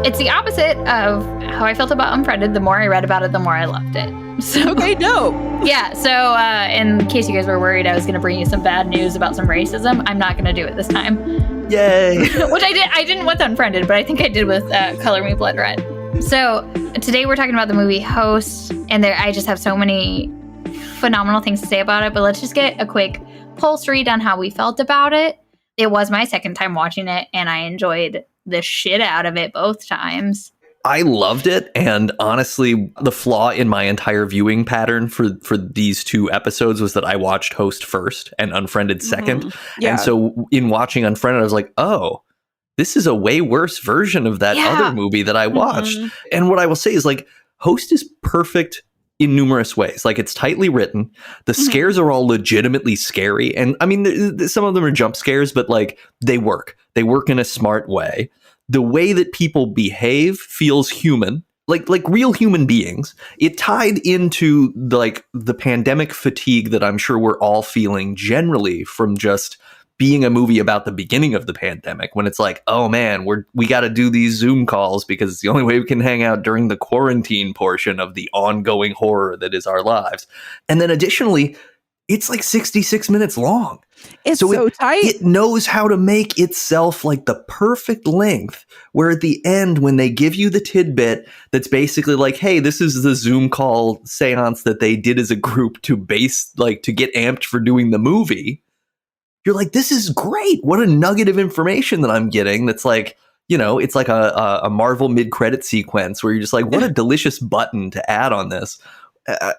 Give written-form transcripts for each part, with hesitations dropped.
It's the opposite of how I felt about Unfriended. The more I read about it, the more I loved it. So, okay, no. Yeah, so in case you guys were worried I was going to bring you some bad news about some racism, I'm not going to do it this time. Yay! Which I did. I didn't with Unfriended, but I think I did with Color Me Blood Red. So today we're talking about the movie Host, and I just have so many phenomenal things to say about it, but let's just get a quick pulse read on how we felt about it. It was my second time watching it, and I enjoyed the shit out of it both times. I loved it, and honestly, the flaw in my entire viewing pattern for these two episodes was that I watched Host first and Unfriended second. Yeah. And so in watching Unfriended, I was like, oh, this is a way worse version of that other movie that I watched. And what I will say is, like, Host is perfect in numerous ways. Like, it's tightly written. The scares are all legitimately scary. And I mean, some of them are jump scares, but like, they work. They work in a smart way. The way that people behave feels human, like real human beings. It tied into the pandemic fatigue that I'm sure we're all feeling generally from just being a movie about the beginning of the pandemic, when it's like, oh man, we got to do these Zoom calls because it's the only way we can hang out during the quarantine portion of the ongoing horror that is our lives. And then additionally, it's like 66 minutes long. It's so tight. It knows how to make itself like the perfect length, where at the end, when they give you the tidbit that's basically like, hey, this is the Zoom call seance that they did as a group to get amped for doing the movie. You're like, this is great. What a nugget of information that I'm getting. That's like, it's like a Marvel mid-credit sequence where you're just like, what a delicious button to add on this.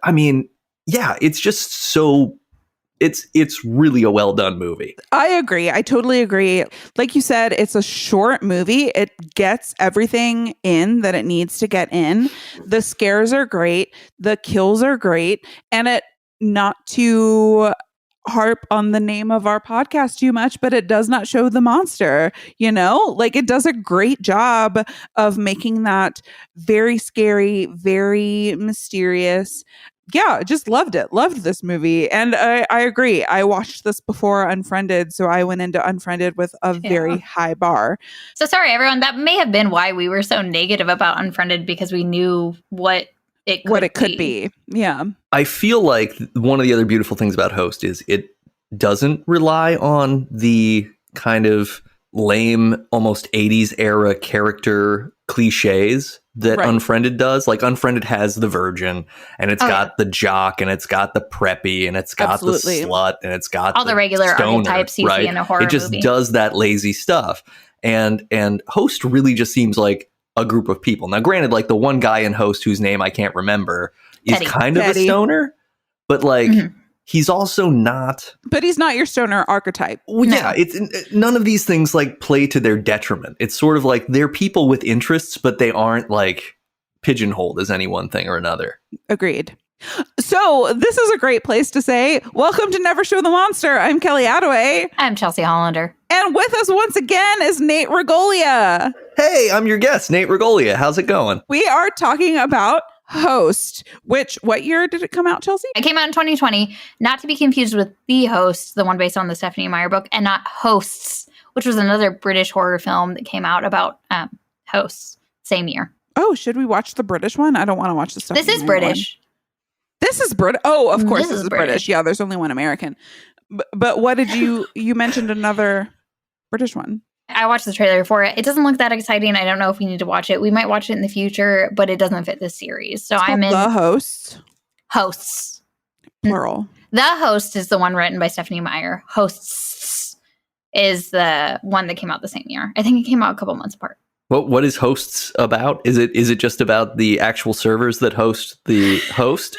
I mean, yeah, it's just so... It's really a well done movie. I agree. I totally agree. Like you said, it's a short movie. It gets everything in that it needs to get in. The scares are great. The kills are great. And not to harp on the name of our podcast too much, but it does not show the monster, like it does a great job of making that very scary, very mysterious. Yeah, just loved it. Loved this movie. And I agree. I watched this before Unfriended, so I went into Unfriended with a very high bar. So sorry, everyone. That may have been why we were so negative about Unfriended, because we knew what it could be. Yeah. I feel like one of the other beautiful things about Host is it doesn't rely on the kind of lame, almost 80s era character cliches that Unfriended does. Like, Unfriended has the virgin, and it's got the jock, and it's got the preppy, and it's got the slut, and it's got all the regular stoner, archetypes you see in a horror movie. It just does that lazy stuff. And Host really just seems like a group of people. Now, granted, like, the one guy in Host whose name I can't remember is kind of a stoner, but like, he's also not. But he's not your stoner archetype. Well, yeah, it's none of these things like play to their detriment. It's sort of like they're people with interests, but they aren't like pigeonholed as any one thing or another. Agreed. So this is a great place to say, welcome to Never Show the Monster. I'm Kelly Attaway. I'm Chelsea Hollander. And with us once again is Nate Ragolia. Hey, I'm your guest, Nate Ragolia. How's it going? We are talking about Host, what year did it come out, Chelsea? It came out in 2020, not to be confused with The Host, the one based on the Stephanie Meyer book, and not Hosts, which was another British horror film that came out about hosts, same year. Oh, should we watch the British one? I don't want to watch the Stephanie This is Meyer British. One. This is British. Oh, of course this is British. Yeah, there's only one American. But what did you mentioned another British one? I watched the trailer for it. It doesn't look that exciting. I don't know if we need to watch it. We might watch it in the future, but it doesn't fit this series. So I'm in The Host. Hosts. Plural. The Host is the one written by Stephanie Meyer. Hosts is the one that came out the same year. I think it came out a couple months apart. What is Hosts about? Is it just about the actual servers that host the host?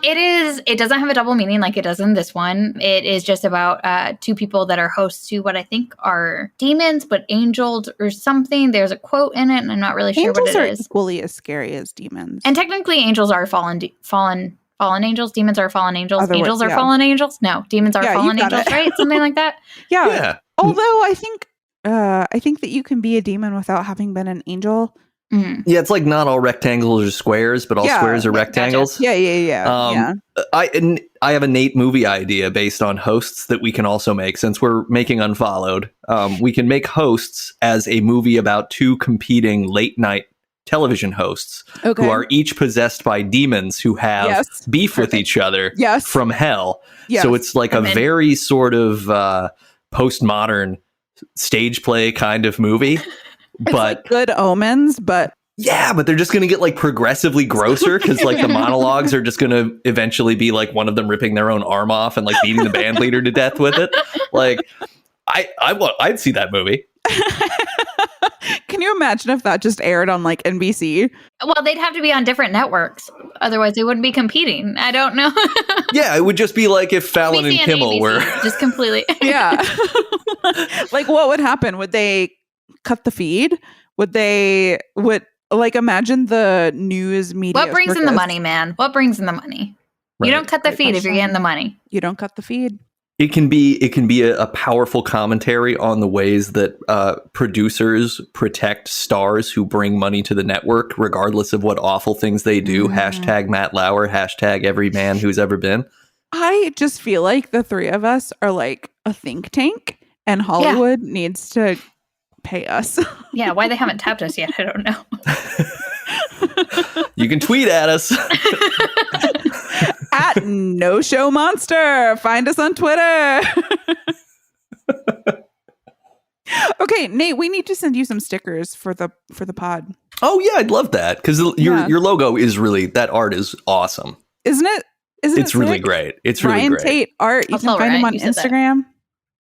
It doesn't have a double meaning like it does in this one. It is just about two people that are hosts to what I think are demons, but angels or something. There's a quote in it, and I'm not really sure what it is. Angels are equally as scary as demons. And technically, angels are fallen angels. Demons are fallen angels. Angels are fallen angels. No, demons are fallen angels, right? Something like that. Yeah. Although I think that you can be a demon without having been an angel. Yeah, it's like not all rectangles are squares, but all squares are rectangles. Gotcha. Yeah. I have a Nate movie idea based on hosts that we can also make. Since we're making Unfollowed, we can make hosts as a movie about two competing late night television hosts who are each possessed by demons who have beef with each other from hell. So it's like a very sort of postmodern stage play kind of movie. But like Good Omens, but but they're just going to get like progressively grosser because like the monologues are just going to eventually be like one of them ripping their own arm off and like beating the band leader to death with it. Like I'd see that movie. Can you imagine if that just aired on like NBC? Well, they'd have to be on different networks. Otherwise, they wouldn't be competing. I don't know. Yeah, it would just be like if Fallon and Kimmel ABC, were just completely. Yeah. Like what would happen? Would they cut the feed? Would imagine the news media. What brings in the money, man? What brings in the money? Right. You don't cut the feed if you're getting the money. You don't cut the feed. It can be a powerful commentary on the ways that producers protect stars who bring money to the network, regardless of what awful things they do. Hashtag Matt Lauer, hashtag every man who's ever been. I just feel like the three of us are like a think tank and Hollywood needs to pay us. Yeah, why they haven't tapped us yet, I don't know. You can tweet at us. At No Show Monster. Find us on Twitter. Okay, Nate, we need to send you some stickers for the pod. Oh yeah, I'd love that because your logo is really, that art is awesome. Isn't it? It's really great. It's really Ryan great. Tate art. You can find him on Instagram.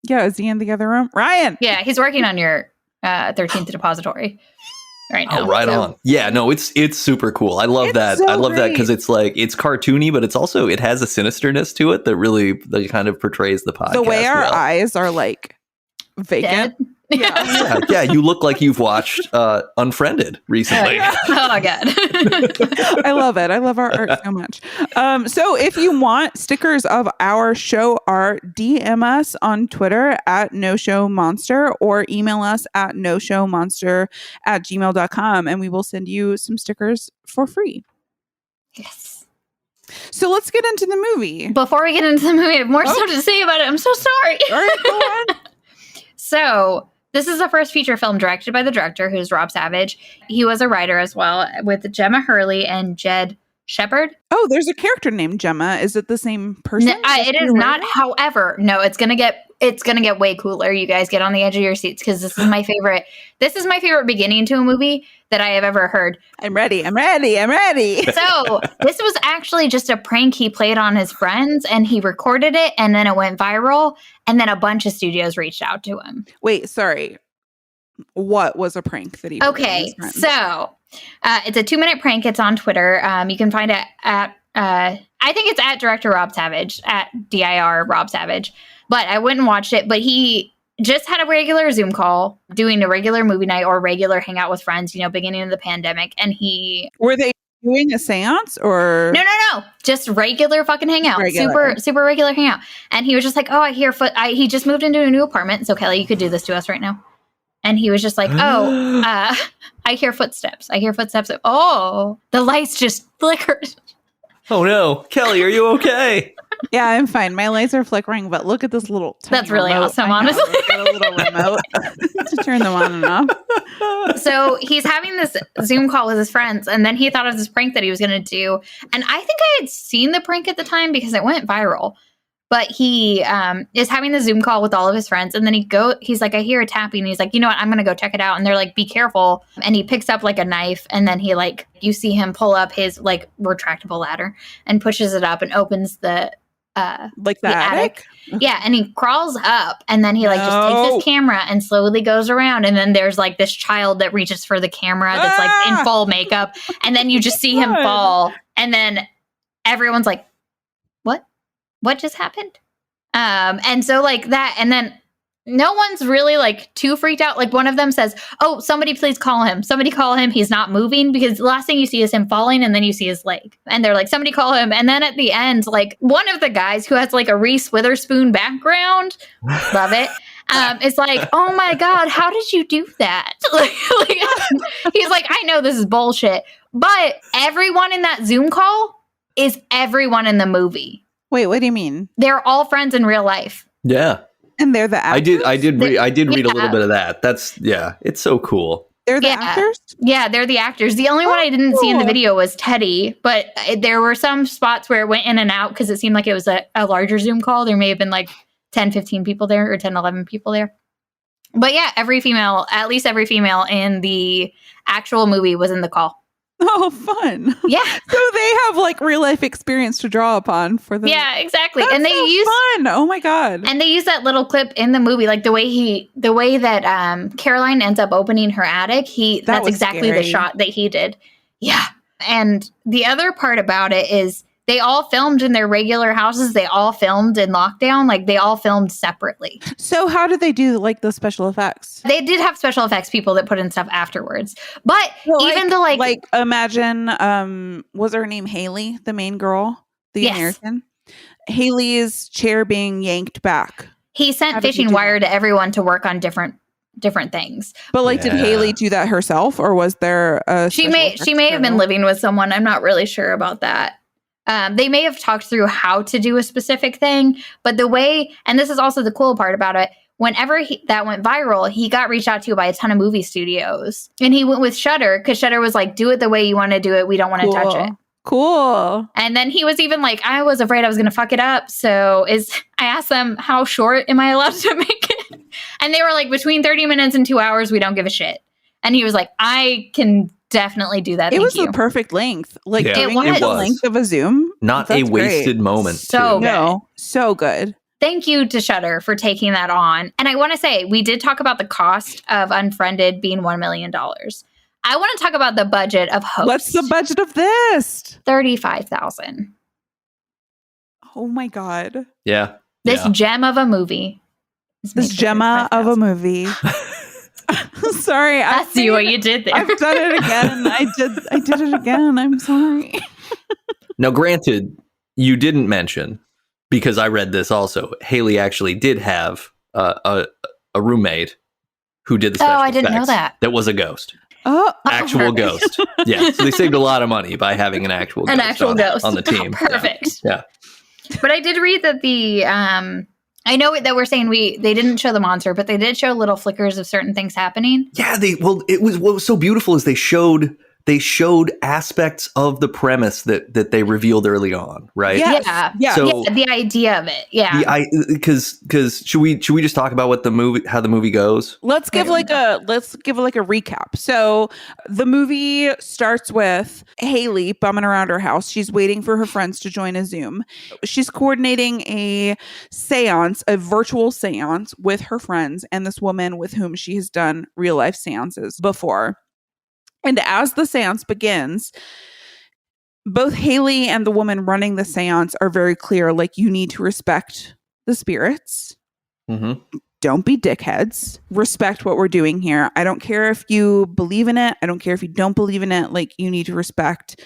Yeah, is he in the other room? Ryan. Yeah, he's working on your 13th depository right now. Oh, right on. Yeah, no, it's super cool. I love that. So I love that because it's like, it's cartoony, but it's also, it has a sinisterness to it that really kind of portrays the podcast. The way our eyes are like vacant. Dead? Yeah, you look like you've watched Unfriended recently. Oh my God. I love it. I love our art so much. So if you want stickers of our show art, DM us on Twitter at noshowmonster or email us at noshowmonster@gmail.com and we will send you some stickers for free. Yes. So let's get into the movie. Before we get into the movie, I have more stuff to say about it. I'm so sorry. All right, go on. So this is the first feature film directed by the director, who's Rob Savage. He was a writer as well, with Gemma Hurley and Jed Shepard. Oh, there's a character named Gemma. Is it the same person? No, it is not. However, no, it's gonna get way cooler. You guys get on the edge of your seats because this is my favorite. This is my favorite beginning to a movie that I have ever heard. I'm ready. So this was actually just a prank he played on his friends, and he recorded it, and then it went viral, and then a bunch of studios reached out to him. Wait, sorry. What was a prank that he played on his friends? So it's a 2-minute prank. It's on Twitter. You can find it at I think it's at Director Rob Savage, at DIR Rob Savage. But I wouldn't watch it. But he just had a regular Zoom call, doing a regular movie night or regular hangout with friends, beginning of the pandemic. And were they doing a seance or? No. Just regular fucking hangout. Super regular hangout. And he was just like, oh, I hear he just moved into a new apartment. So Kelly, you could do this to us right now. And he was just like, I hear footsteps. Oh, the lights just flickered. Oh no, Kelly, are you okay? Yeah, I'm fine. My lights are flickering, but look at this little tiny That's really remote. awesome, honestly. It's got a little remote to turn them on and off. So he's having this Zoom call with his friends, and then he thought of this prank that he was going to do. And I think I had seen the prank at the time because it went viral. But he is having the Zoom call with all of his friends. And then he's like, I hear a tapping. And he's like, you know what? I'm going to go check it out. And they're like, be careful. And he picks up like a knife. And then you see him pull up his like retractable ladder and pushes it up and opens the attic. Yeah. And he crawls up. And then he just takes his camera and slowly goes around. And then there's like this child that reaches for the camera that's like in full makeup. And then you just see him fall. And then everyone's like, what just happened? And so like that, and then no one's really like too freaked out. Like one of them says, oh, somebody please call him. Somebody call him. He's not moving, because the last thing you see is him falling, and then you see his leg. And they're like, somebody call him. And then at the end, like one of the guys who has like a Reese Witherspoon background, love it. It's like, oh my God, how did you do that? He's like, I know this is bullshit, but everyone in that Zoom call is everyone in the movie. Wait, what do you mean? They're all friends in real life. Yeah. And they're the actors? I did read a little bit of that. That's, it's so cool. They're the actors? Yeah, they're the actors. The only one I didn't see in the video was Teddy, but there were some spots where it went in and out because it seemed like it was a larger Zoom call. There may have been like 10, 15 people there or 10, 11 people there. But yeah, at least every female in the actual movie was in the call. Oh, fun. Yeah. So they have like real life experience to draw upon for the. Yeah, exactly. That's and they use fun. Oh my God. And they use that little clip in the movie, like the way that Caroline ends up opening her attic. That's exactly scary. the shot that he did. Yeah. And the other part about it is they all filmed in their regular houses. They all filmed in lockdown. Like they all filmed separately. So how did they do like the special effects? They did have special effects people that put in stuff afterwards. But imagine, was her name Haley, the main girl, the Yes. American? Haley's chair being yanked back. He sent fishing wire to everyone to work on different things. But did Haley do that herself, or was there a She may have been living with someone. I'm not really sure about that. They may have talked through how to do a specific thing, but the way, and this is also the cool part about it, whenever that went viral, he got reached out to by a ton of movie studios. And he went with Shudder because Shudder was like, do it the way you want to do it. We don't want to touch it. Cool. And then he was even like, I was afraid I was going to fuck it up. So I asked them, how short am I allowed to make it? And they were like, between 30 minutes and 2 hours, we don't give a shit. And he was like, I can definitely do that. It Thank was you. the perfect length. Like it was the was length of a Zoom. Not That's a wasted moment. So good. No, so good. Thank you to Shudder for taking that on. And I want to say, we did talk about the cost of Unfriended being $1 million. I want to talk about the budget of Host. What's the budget of this? $35,000. Oh my God. Yeah. This gem of a movie. This gemma of a movie. Sorry. I see what you did there. I've done it again. I did it again. I'm sorry. Now, granted, you didn't mention, because I read this also, Haley actually did have a roommate who did the special I didn't know effects that. That was a ghost. Oh, Actual ghost. Yeah. So they saved a lot of money by having an actual ghost on the team. Perfect. Yeah. But I did read that I know that we're saying they didn't show the monster, but they did show little flickers of certain things happening. Yeah, what was so beautiful is they showed aspects of the premise that they revealed early on, right? Yes. Yeah. So the idea of it. Yeah. Because should we just talk about how the movie goes? Let's give like a recap. So the movie starts with Haley bumming around her house. She's waiting for her friends to join a Zoom. She's coordinating a seance, a virtual seance with her friends and this woman with whom she has done real life seances before. And as the seance begins, both Haley and the woman running the seance are very clear, like, you need to respect the spirits. Mm-hmm. Don't be dickheads. Respect what we're doing here. I don't care if you believe in it. I don't care if you don't believe in it. Like, you need to respect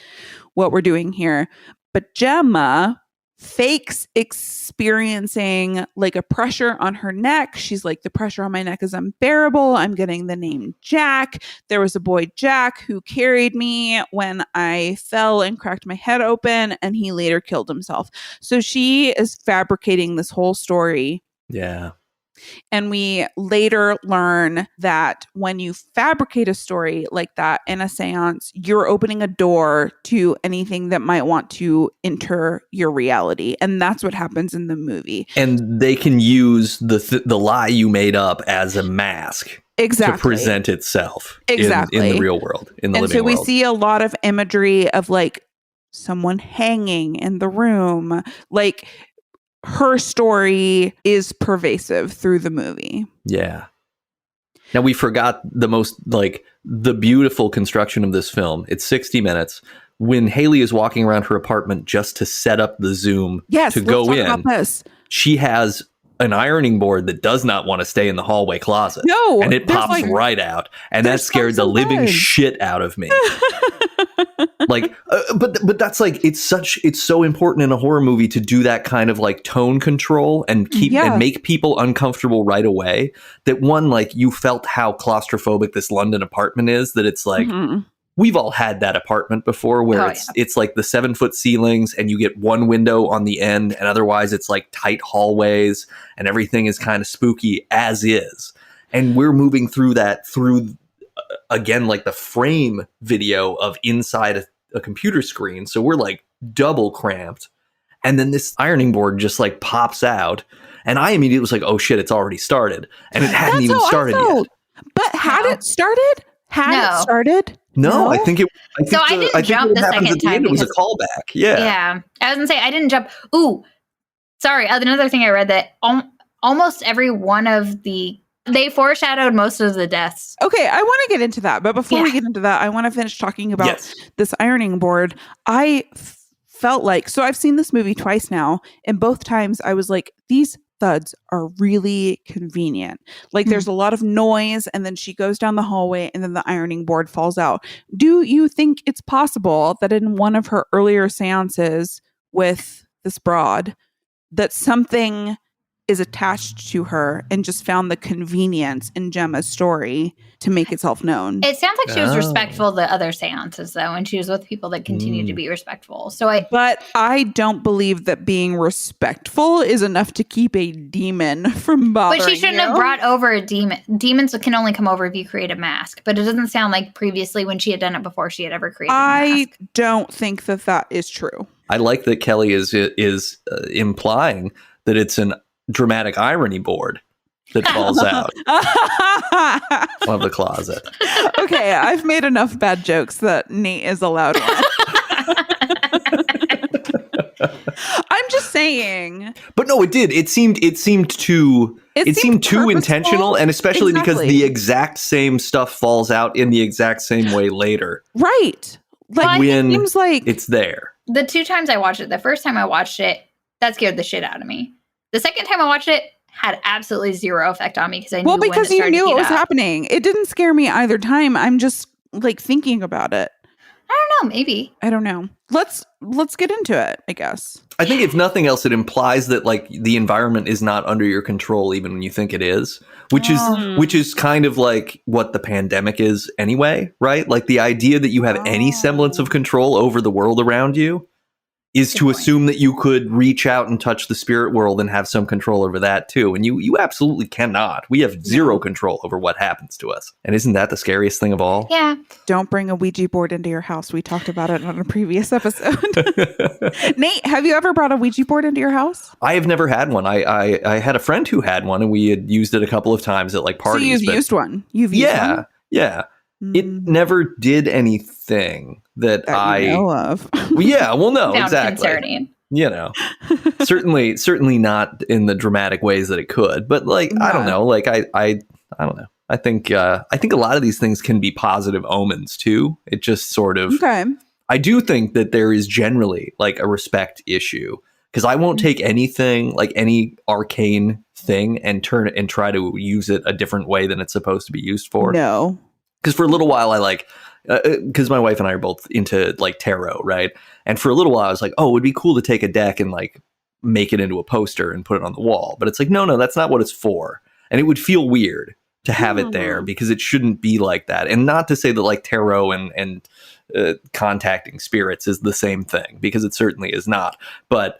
what we're doing here. But Gemma fakes experiencing like a pressure on her neck. She's like, the pressure on my neck is unbearable. I'm getting the name Jack. There was a boy, Jack, who carried me when I fell and cracked my head open, and he later killed himself. So she is fabricating this whole story. Yeah. And we later learn that when you fabricate a story like that in a seance, you're opening a door to anything that might want to enter your reality. And that's what happens in the movie. And they can use the lie you made up as a mask. Exactly. To present itself exactly. in the real world, in the living world. And so we see a lot of imagery of like someone hanging in the room. Like, her story is pervasive through the movie. Yeah. Now, we forgot the beautiful construction of this film. It's 60 minutes. When Haley is walking around her apartment just to set up the Zoom to go in, she has an ironing board that does not want to stay in the hallway closet. No, and it pops right out, and that scared the living shit out of me. Like, but that's like, it's so important in a horror movie to do that kind of like tone control and and make people uncomfortable right away. That one, like, you felt how claustrophobic this London apartment is. That it's like. We've all had that apartment before where it's like the 7-foot ceilings and you get one window on the end, and otherwise it's like tight hallways and everything is kind of spooky as is. And we're moving through that again, like the frame video of inside a computer screen. So we're like double cramped. And then this ironing board just like pops out. And I immediately was like, oh shit, it's already started. And it hadn't even started yet. But had it started? It started? No, I think it. I didn't jump the second time. It was a callback. Yeah. Yeah. I was going to say, I didn't jump. Ooh, sorry. Another thing I read that almost every one of they foreshadowed most of the deaths. Okay, I want to get into that. But before we get into that, I want to finish talking about this ironing board. I felt like, so I've seen this movie twice now, and both times I was like, these thuds are really convenient. Like there's a lot of noise, and then she goes down the hallway, and then the ironing board falls out. Do you think it's possible that in one of her earlier seances with this broad, that something is attached to her and just found the convenience in Gemma's story to make itself known? It sounds like she was respectful of the other seances, though, and she was with people that continue to be respectful. But I don't believe that being respectful is enough to keep a demon from bothering you. But she shouldn't have brought over a demon. Demons can only come over if you create a mask. But it doesn't sound like previously, when she had done it before, she had ever created a mask. I don't think that is true. I like that Kelly is implying that it's an dramatic irony board that falls out of the closet. Okay, I've made enough bad jokes that Nate is allowed one. I'm just saying. But no, it did. It seemed too intentional, and especially because the exact same stuff falls out in the exact same way later. Right. Like when it seems like it's there. The two times I watched it, the first time I watched it, that scared the shit out of me. The second time I watched it had absolutely zero effect on me because I knew because you knew it was happening. It didn't scare me either time. I'm just like thinking about it. I don't know, maybe. I don't know. Let's get into it, I guess. I think if nothing else, it implies that like the environment is not under your control even when you think it is, which is kind of like what the pandemic is anyway, right? Like the idea that you have any semblance of control over the world around you is to assume that you could reach out and touch the spirit world and have some control over that too. And you absolutely cannot. We have zero control over what happens to us. And isn't that the scariest thing of all? Yeah. Don't bring a Ouija board into your house. We talked about it on a previous episode. Nate, have you ever brought a Ouija board into your house? I have never had one. I had a friend who had one, and we had used it a couple of times at like parties. So you've used one? You've used one? Yeah. It never did anything that I know of. Yeah, well, no, exactly. Concerning. You know, certainly not in the dramatic ways that it could. But like, I don't know. Like, I don't know. I think a lot of these things can be positive omens too. It just sort of. Okay. I do think that there is generally like a respect issue, because I won't take anything, like any arcane thing, and turn it and try to use it a different way than it's supposed to be used for. No. Because for a little while I like, because my wife and I are both into like tarot, right? And for a little while I was like, oh, it would be cool to take a deck and like make it into a poster and put it on the wall. But it's like, no, that's not what it's for. And it would feel weird to have it there, because it shouldn't be like that. And not to say that like tarot and contacting spirits is the same thing, because it certainly is not. But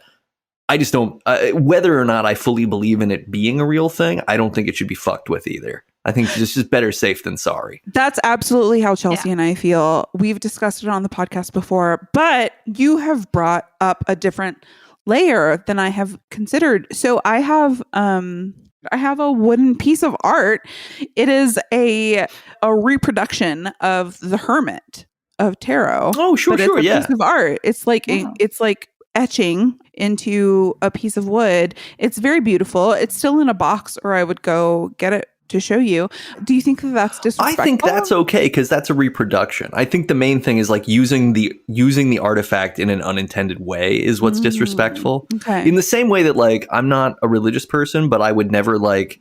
I just don't, whether or not I fully believe in it being a real thing, I don't think it should be fucked with either. I think it's just better safe than sorry. That's absolutely how Chelsea and I feel. We've discussed it on the podcast before, but you have brought up a different layer than I have considered. So I have a wooden piece of art. It is a reproduction of The Hermit of tarot. Oh, sure, but it's a piece of art. It's like it's like etching into a piece of wood. It's very beautiful. It's still in a box, or I would go get it to show you. Do you think that that's disrespectful? I think that's okay because that's a reproduction. I think the main thing is like using the artifact in an unintended way is what's disrespectful. Okay. In the same way that like I'm not a religious person, but I would never like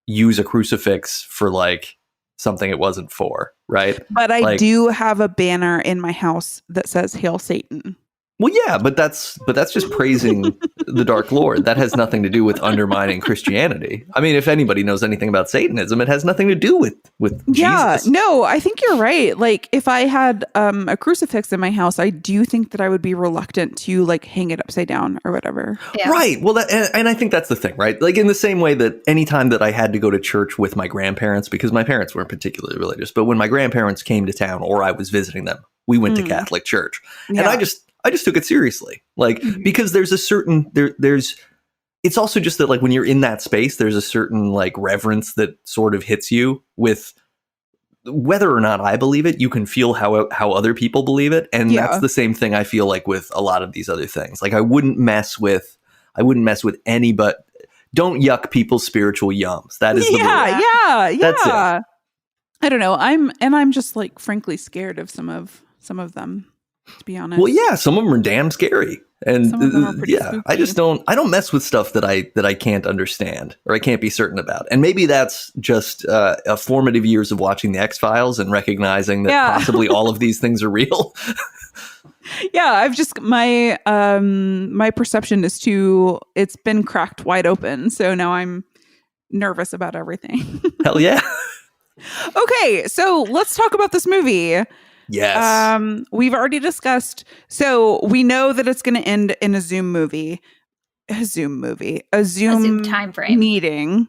use a crucifix for like something it wasn't for, right? But I like, do have a banner in my house that says "Hail Satan." Well, yeah, but that's just praising the Dark Lord. That has nothing to do with undermining Christianity. I mean, if anybody knows anything about Satanism, it has nothing to do with Jesus. No, I think you're right. Like if I had a crucifix in my house, I do think that I would be reluctant to like hang it upside down or whatever. Yeah. Right. Well, and I think that's the thing, right? Like in the same way that anytime that I had to go to church with my grandparents, because my parents weren't particularly religious, but when my grandparents came to town or I was visiting them, we went to Catholic church. Yeah. And I just took it seriously, like, because there's a certain, it's also just that like when you're in that space, there's a certain like reverence that sort of hits you with whether or not I believe it, you can feel how other people believe it. And that's the same thing I feel like with a lot of these other things. Like I wouldn't mess with any, but don't yuck people's spiritual yums. That is the rule. Yeah. That's it. I don't know. I'm just like frankly scared of some of them. To be honest. Well, yeah, some of them are damn scary. And spooky. I don't mess with stuff that I can't understand or I can't be certain about. And maybe that's just a formative years of watching the X-Files and recognizing that possibly all of these things are real. Yeah, I've just my perception is it's been cracked wide open. So now I'm nervous about everything. Hell yeah. Okay, so let's talk about this movie. Yes. We've already discussed. So we know that it's going to end in a Zoom time frame meeting,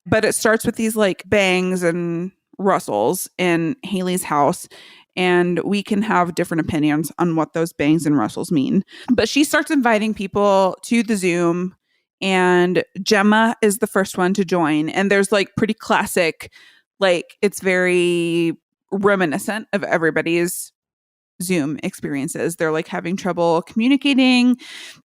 but it starts with these like bangs and rustles in Haley's house. And we can have different opinions on what those bangs and rustles mean. But she starts inviting people to the Zoom, and Gemma is the first one to join. And there's like pretty classic, like it's very reminiscent of everybody's Zoom experiences. They're like having trouble communicating.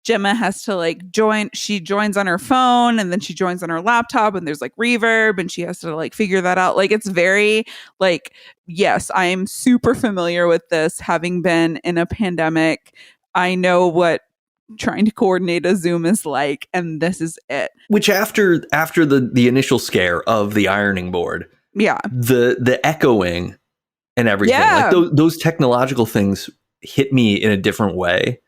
Gemma has to like join. She joins on her phone and then she joins on her laptop and there's like reverb and she has to like figure that out. Like it's very like, yes, I'm super familiar with this having been in a pandemic. I know what trying to coordinate a Zoom is like, and this is it. Which after the initial scare of the ironing board, the echoing and everything, like those technological things hit me in a different way.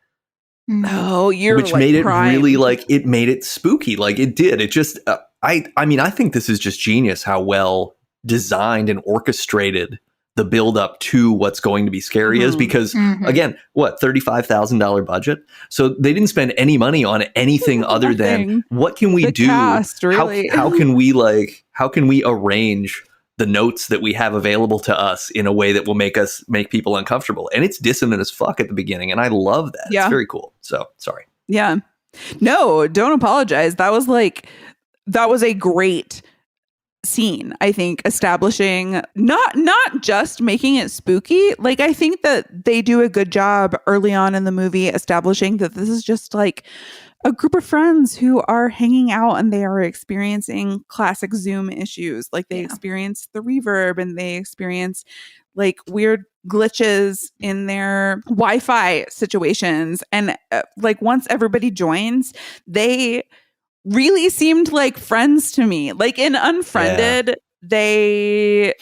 Oh, which like made it really like it made it spooky. Like it did. It just I mean, I think this is just genius how well designed and orchestrated the build up to what's going to be scary is, because again, what, $35,000 budget? So they didn't spend any money on anything other than what can we do? Cast, really. How can we arrange the notes that we have available to us in a way that will make people uncomfortable? And it's dissonant as fuck at the beginning. And I love that. Yeah. It's very cool. So sorry. Yeah. No, don't apologize. That was a great scene. I think establishing not just making it spooky. Like I think that they do a good job early on in the movie establishing that this is just like a group of friends who are hanging out and they are experiencing classic Zoom issues. Like they experience the reverb and they experience like weird glitches in their Wi-Fi situations. And like once everybody joins, they really seemed like friends to me. Like in Unfriended, they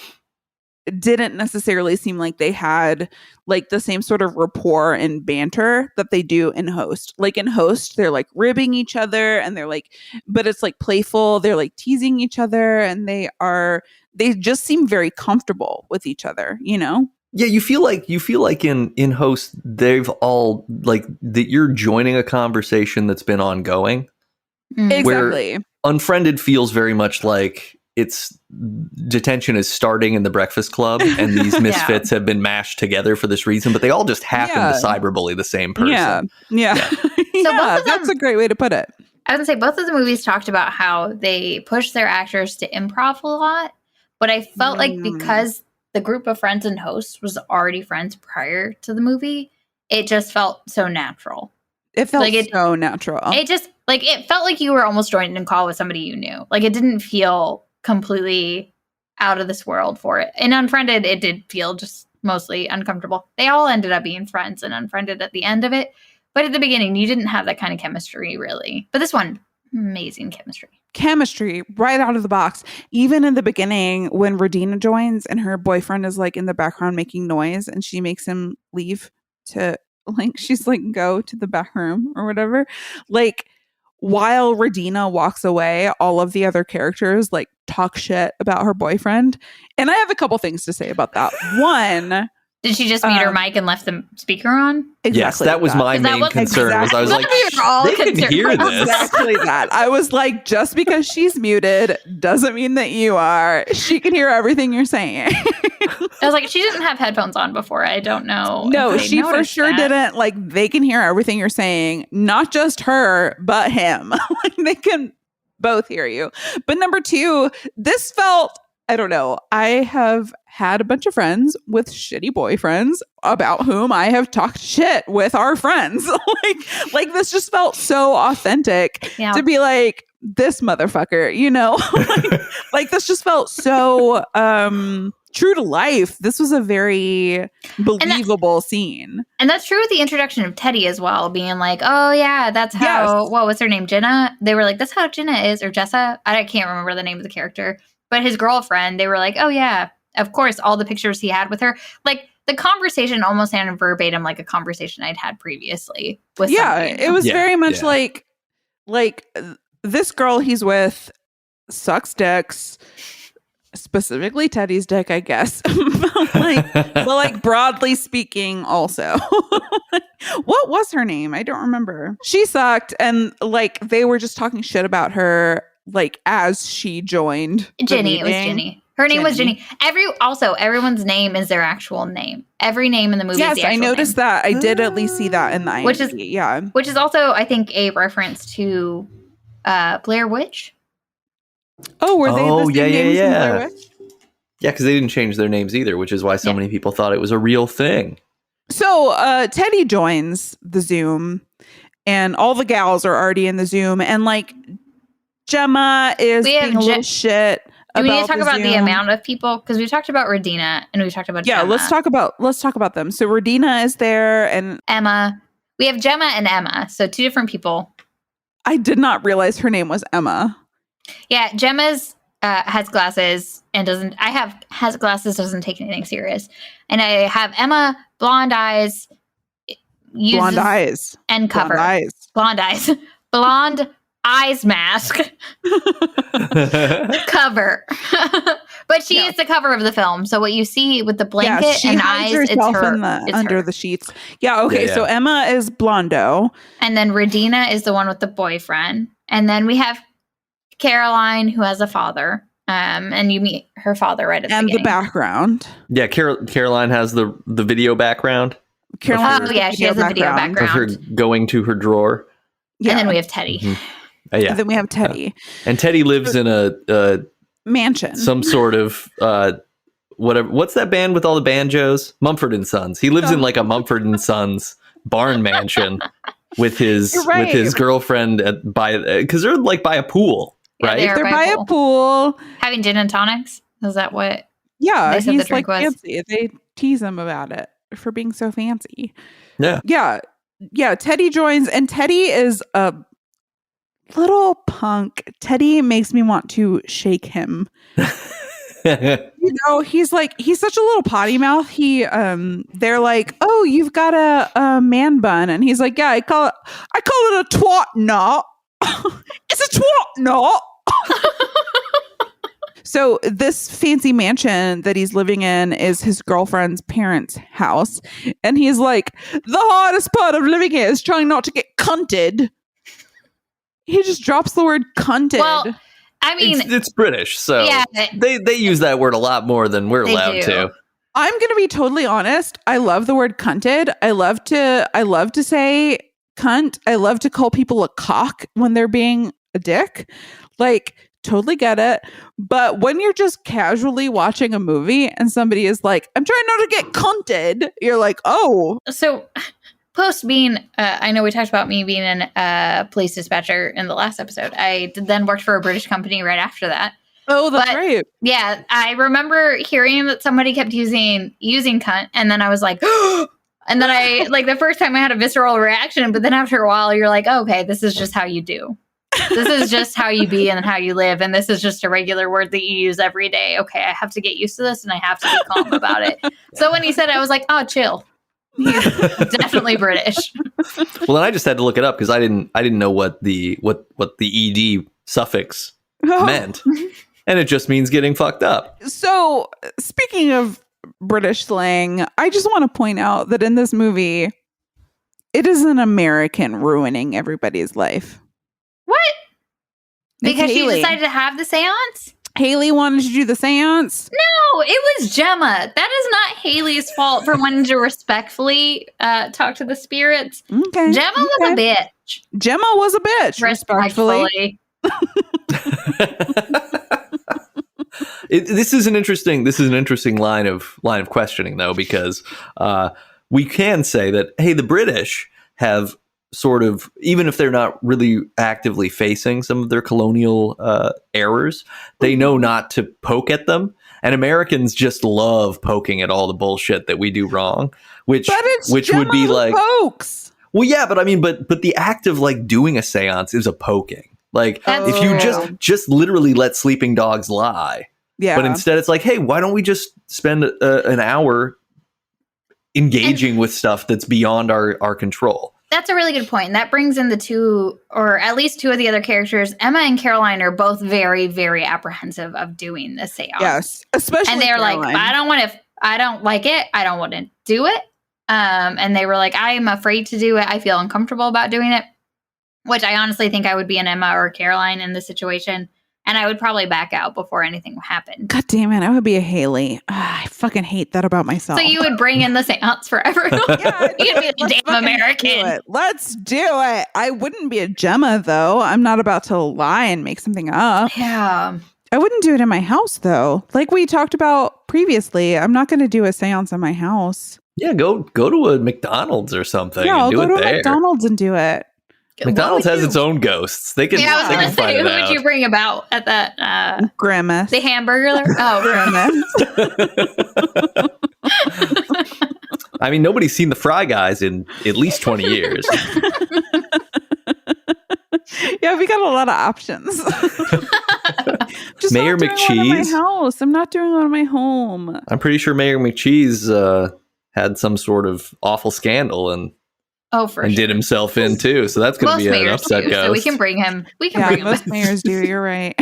didn't necessarily seem like they had like the same sort of rapport and banter that they do in Host. Like in Host, they're like ribbing each other and they're like, but it's like playful. They're like teasing each other and they just seem very comfortable with each other, you know? Yeah, you feel like in Host, they've all like that you're joining a conversation that's been ongoing. Exactly. Where Unfriended feels very much like it's detention is starting in the Breakfast Club and these misfits have been mashed together for this reason, but they all just happen to cyberbully the same person. Yeah. So that's a great way to put it. I was gonna say both of the movies talked about how they push their actors to improv a lot, but I felt like because the group of friends and hosts was already friends prior to the movie, it just felt so natural. It felt like so natural. It just like it felt like you were almost joining a call with somebody you knew. Like it didn't feel completely out of this world for it. In Unfriended, it did feel just mostly uncomfortable. They all ended up being friends and unfriended at the end of it. But at the beginning, you didn't have that kind of chemistry, really. But this one, amazing chemistry. Chemistry right out of the box. Even in the beginning, when Radina joins and her boyfriend is like in the background making noise and she makes him leave to like, she's like, go to the back room or whatever. Like, while Radina walks away, all of the other characters like talk shit about her boyfriend. And I have a couple things to say about that. One, did she just mute her mic and left the speaker on? Exactly yes, that was my main concern. Was I was like, they can hear this. Exactly that. I was like, just because she's muted doesn't mean that you are. She can hear everything you're saying. I was like, she didn't have headphones on before. I don't know. No, she for sure didn't. Like, they can hear everything you're saying. Not just her, but him. Like, they can both hear you. But number two, this felt, I don't know. I have had a bunch of friends with shitty boyfriends about whom I have talked shit with our friends. like this just felt so authentic to be like, this motherfucker, you know? like this just felt so true to life. This was a very believable scene. And that's true with the introduction of Teddy as well, being like, oh yeah, that's how, what was her name? Jenna? They were like, that's how Jenna is, or Jessa. I can't remember the name of the character. But his girlfriend, they were like, oh yeah, of course, all the pictures he had with her. Like, the conversation almost sounded verbatim like a conversation I'd had previously with somebody. It was very much like this girl he's with sucks dicks, specifically Teddy's dick, I guess. but like broadly speaking also. What was her name? I don't remember. She sucked, and like they were just talking shit about her like as she joined Jenny. It was Jenny. Her name was Jenny. Everyone's name is their actual name. Every name in the movie is the actual name. I noticed that. I did at least see that in the IMDb. Which is also, I think, a reference to Blair Witch. Oh, were they the same names in Blair Witch? Yeah, because they didn't change their names either, which is why so many people thought it was a real thing. So Teddy joins the Zoom, and all the gals are already in the Zoom, and like Gemma is being a little shit. Do we need to talk about the amount of people? Because we talked about Radina and we talked about Gemma. Let's talk about them. So Radina is there and Emma. We have Gemma and Emma, so two different people. I did not realize her name was Emma. Yeah, Gemma's has glasses and has glasses, doesn't take anything serious. And I have Emma, blonde eyes, and cover. Blonde eyes. Blonde eyes mask. Cover. But she is the cover of the film. So what you see with the blanket and eyes, it's her. Under the sheets. Yeah, okay. So Emma is Blondo. And then Radina is the one with the boyfriend. And then we have Caroline, who has a father. And you meet her father right at the beginning. And the background. Yeah, Caroline has the video background. She has the video background. Of her going to her drawer. Yeah. And then we have Teddy. Mm-hmm. And then we have Teddy. And Teddy lives in a mansion. Some sort of whatever. What's that band with all the banjos? Mumford and Sons. He lives in like a Mumford and Sons barn mansion with his girlfriend because they're like by a pool, right? They're by a pool. Having gin and tonics. Is that what? Yeah, he's like fancy. They tease him about it for being so fancy. Yeah. Teddy joins, and Teddy is a little punk. Teddy makes me want to shake him. He's such a little potty mouth. They're like, oh, you've got a man bun, and he's like, yeah, I call it a twat knot. It's a twat knot. So this fancy mansion that he's living in is his girlfriend's parents' house, and he's like, the hardest part of living here is trying not to get cunted. He just drops the word cunted. Well, I mean, it's British, so they use that word a lot more than we're allowed to. I'm going to be totally honest. I love the word cunted. I love to say cunt. I love to call people a cock when they're being a dick. Like, totally get it. But when you're just casually watching a movie and somebody is like, I'm trying not to get cunted, you're like, oh. So post being, I know we talked about me being a police dispatcher in the last episode. I then worked for a British company right after that. Oh, that's right. Yeah, I remember hearing that somebody kept using cunt, and then I was like, and then I like the first time I had a visceral reaction, but then after a while, you're like, oh, okay, this is just how you do. This is just how you be and how you live, and this is just a regular word that you use every day. Okay, I have to get used to this, and I have to be calm about it. So when he said it, I was like, oh, chill. He's definitely British. Well, then I just had to look it up because I didn't know what the ed suffix meant, and it just means getting fucked up. So, speaking of British slang, I just want to point out that in this movie, it is an American ruining everybody's life. What? It's Because she Haley. decided to have the seance? Haley wanted to do the seance. No, it was Gemma. That is not Haley's fault for wanting to respectfully talk to the spirits. Okay. Gemma was a bitch. Gemma was a bitch, respectfully. This is an interesting line of questioning, though, because we can say that, hey, the British have sort of, even if they're not really actively facing some of their colonial errors, they know not to poke at them. And Americans just love poking at all the bullshit that we do wrong, which Gemma would be who like, pokes. well, yeah, but I mean, but the act of like doing a seance is a poking. Like if you just literally let sleeping dogs lie. Yeah. But instead it's like, hey, why don't we just spend an hour engaging with stuff that's beyond our control? That's a really good point. And that brings in the two, or at least two of the other characters. Emma and Caroline are both very, very apprehensive of doing the seance. Yes, especially and they're Caroline. like, I don't like it. I don't want to do it. And they were like, I am afraid to do it. I feel uncomfortable about doing it, which I honestly think I would be an Emma or Caroline in this situation. And I would probably back out before anything happened. God damn it, I would be a Haley. I fucking hate that about myself. So you would bring in the seance for everyone. Yeah, You'd be a damn American. Let's do it. I wouldn't be a Gemma, though. I'm not about to lie and make something up. Yeah. I wouldn't do it in my house, though. Like we talked about previously, I'm not going to do a seance in my house. Yeah, go to a McDonald's or something. Yeah, and I'll do go it to a there. McDonald's and do it. McDonald's has its own ghosts. They can. Yeah, I was going to say, who would you out. bring about at that? Grimace. The hamburger? Oh, Grimace. I mean, nobody's seen the Fry Guys in at least 20 years. Yeah, we got a lot of options. Just Mayor not doing one in my McCheese? house. I'm not doing one in my home. I'm pretty sure Mayor McCheese had some sort of awful scandal and for did himself in too. So that's going to be an upset ghost. So we can bring him. We can bring him. Most mayors do. You're right.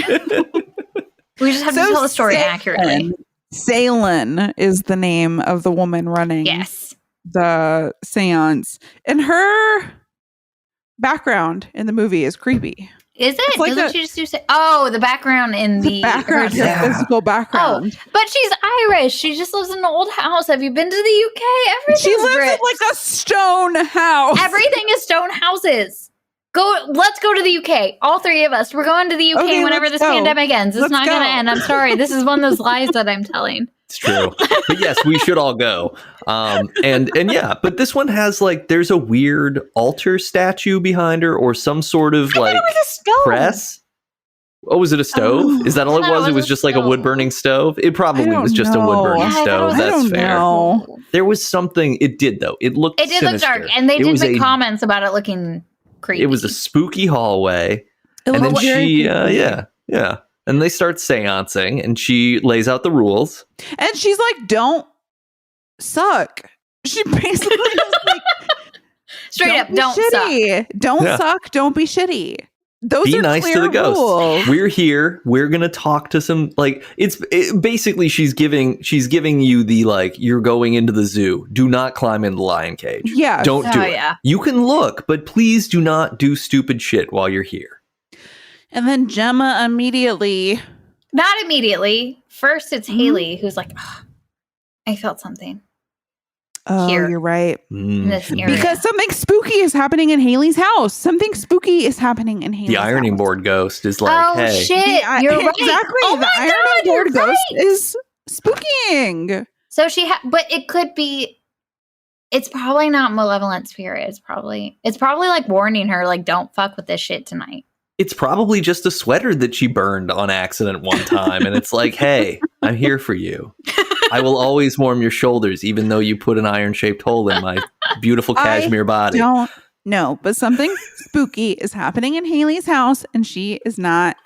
We just have to tell the story accurately. Salen is the name of the woman running the seance. And her background in the movie is creepy. Is it? Like Doesn't she just do the background in the background, her physical background. Oh, but she's Irish. She just lives in an old house. Have you been to the UK? Everything's She lives bricks. in like a stone house. Everything is stone houses. Let's go to the UK. All three of us. We're going to the UK whenever this pandemic ends. It's not going to end. I'm sorry. This is one of those lies that I'm telling. It's true. But yes, we should all go. And yeah, but this one has like, there's a weird altar statue behind her or some sort of like it was a stove. press. Oh, was it a stove? Oh, Is that all it was? It was just like a wood burning stove. It probably was just a wood burning stove. That's fair. Know. There was something. It did though. It looked. It did sinister. look dark, and they did make comments about it looking creepy. It was a spooky hallway, and then she, yeah. And they start seancing, and she lays out the rules. And she's like, "Don't suck." She basically is like, straight up, don't suck. Don't suck. Don't be shitty. Those be are nice clear to the ghosts. rules. We're here. We're gonna talk to some basically she's giving you the like, you're going into the zoo. Do not climb in the lion cage. Yeah, don't do it. Yeah. You can look, but please do not do stupid shit while you're here. And then Gemma immediately. Not immediately. First, it's Haley who's like, I felt something. Oh, Here. you're right. In this area. Because something spooky is happening in Haley's house. Something spooky is happening in Haley's The ironing house. board ghost is like, hey. Shit, you're right. Exactly. Oh the my ironing God, board you're ghost right. is spookying. So but it could be. It's probably not malevolent spirit. It's probably like warning her, like, don't fuck with this shit tonight. It's probably just a sweater that she burned on accident one time. And it's like, hey, I'm here for you. I will always warm your shoulders, even though you put an iron-shaped hole in my beautiful cashmere body. Don't know, but something spooky is happening in Haley's house, and she is not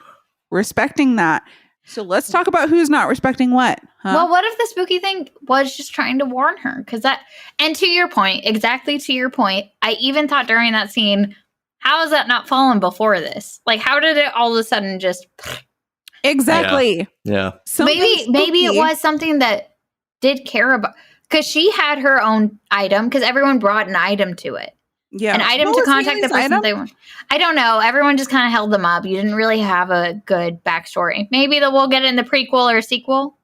respecting that. So let's talk about who's not respecting what. Huh? Well, what if the spooky thing was just trying to warn her? Because that, and to your point, exactly to your point, I even thought during that scene, how has that not fallen before this? Like, how did it all of a sudden just... Exactly. Yeah. Maybe it was something that did care about, because she had her own item, because everyone brought an item to it. Yeah. An item What to was contact the Haley's person item? they want. I don't know. Everyone just kind of held them up. You didn't really have a good backstory. Maybe that we'll get it in the prequel or sequel.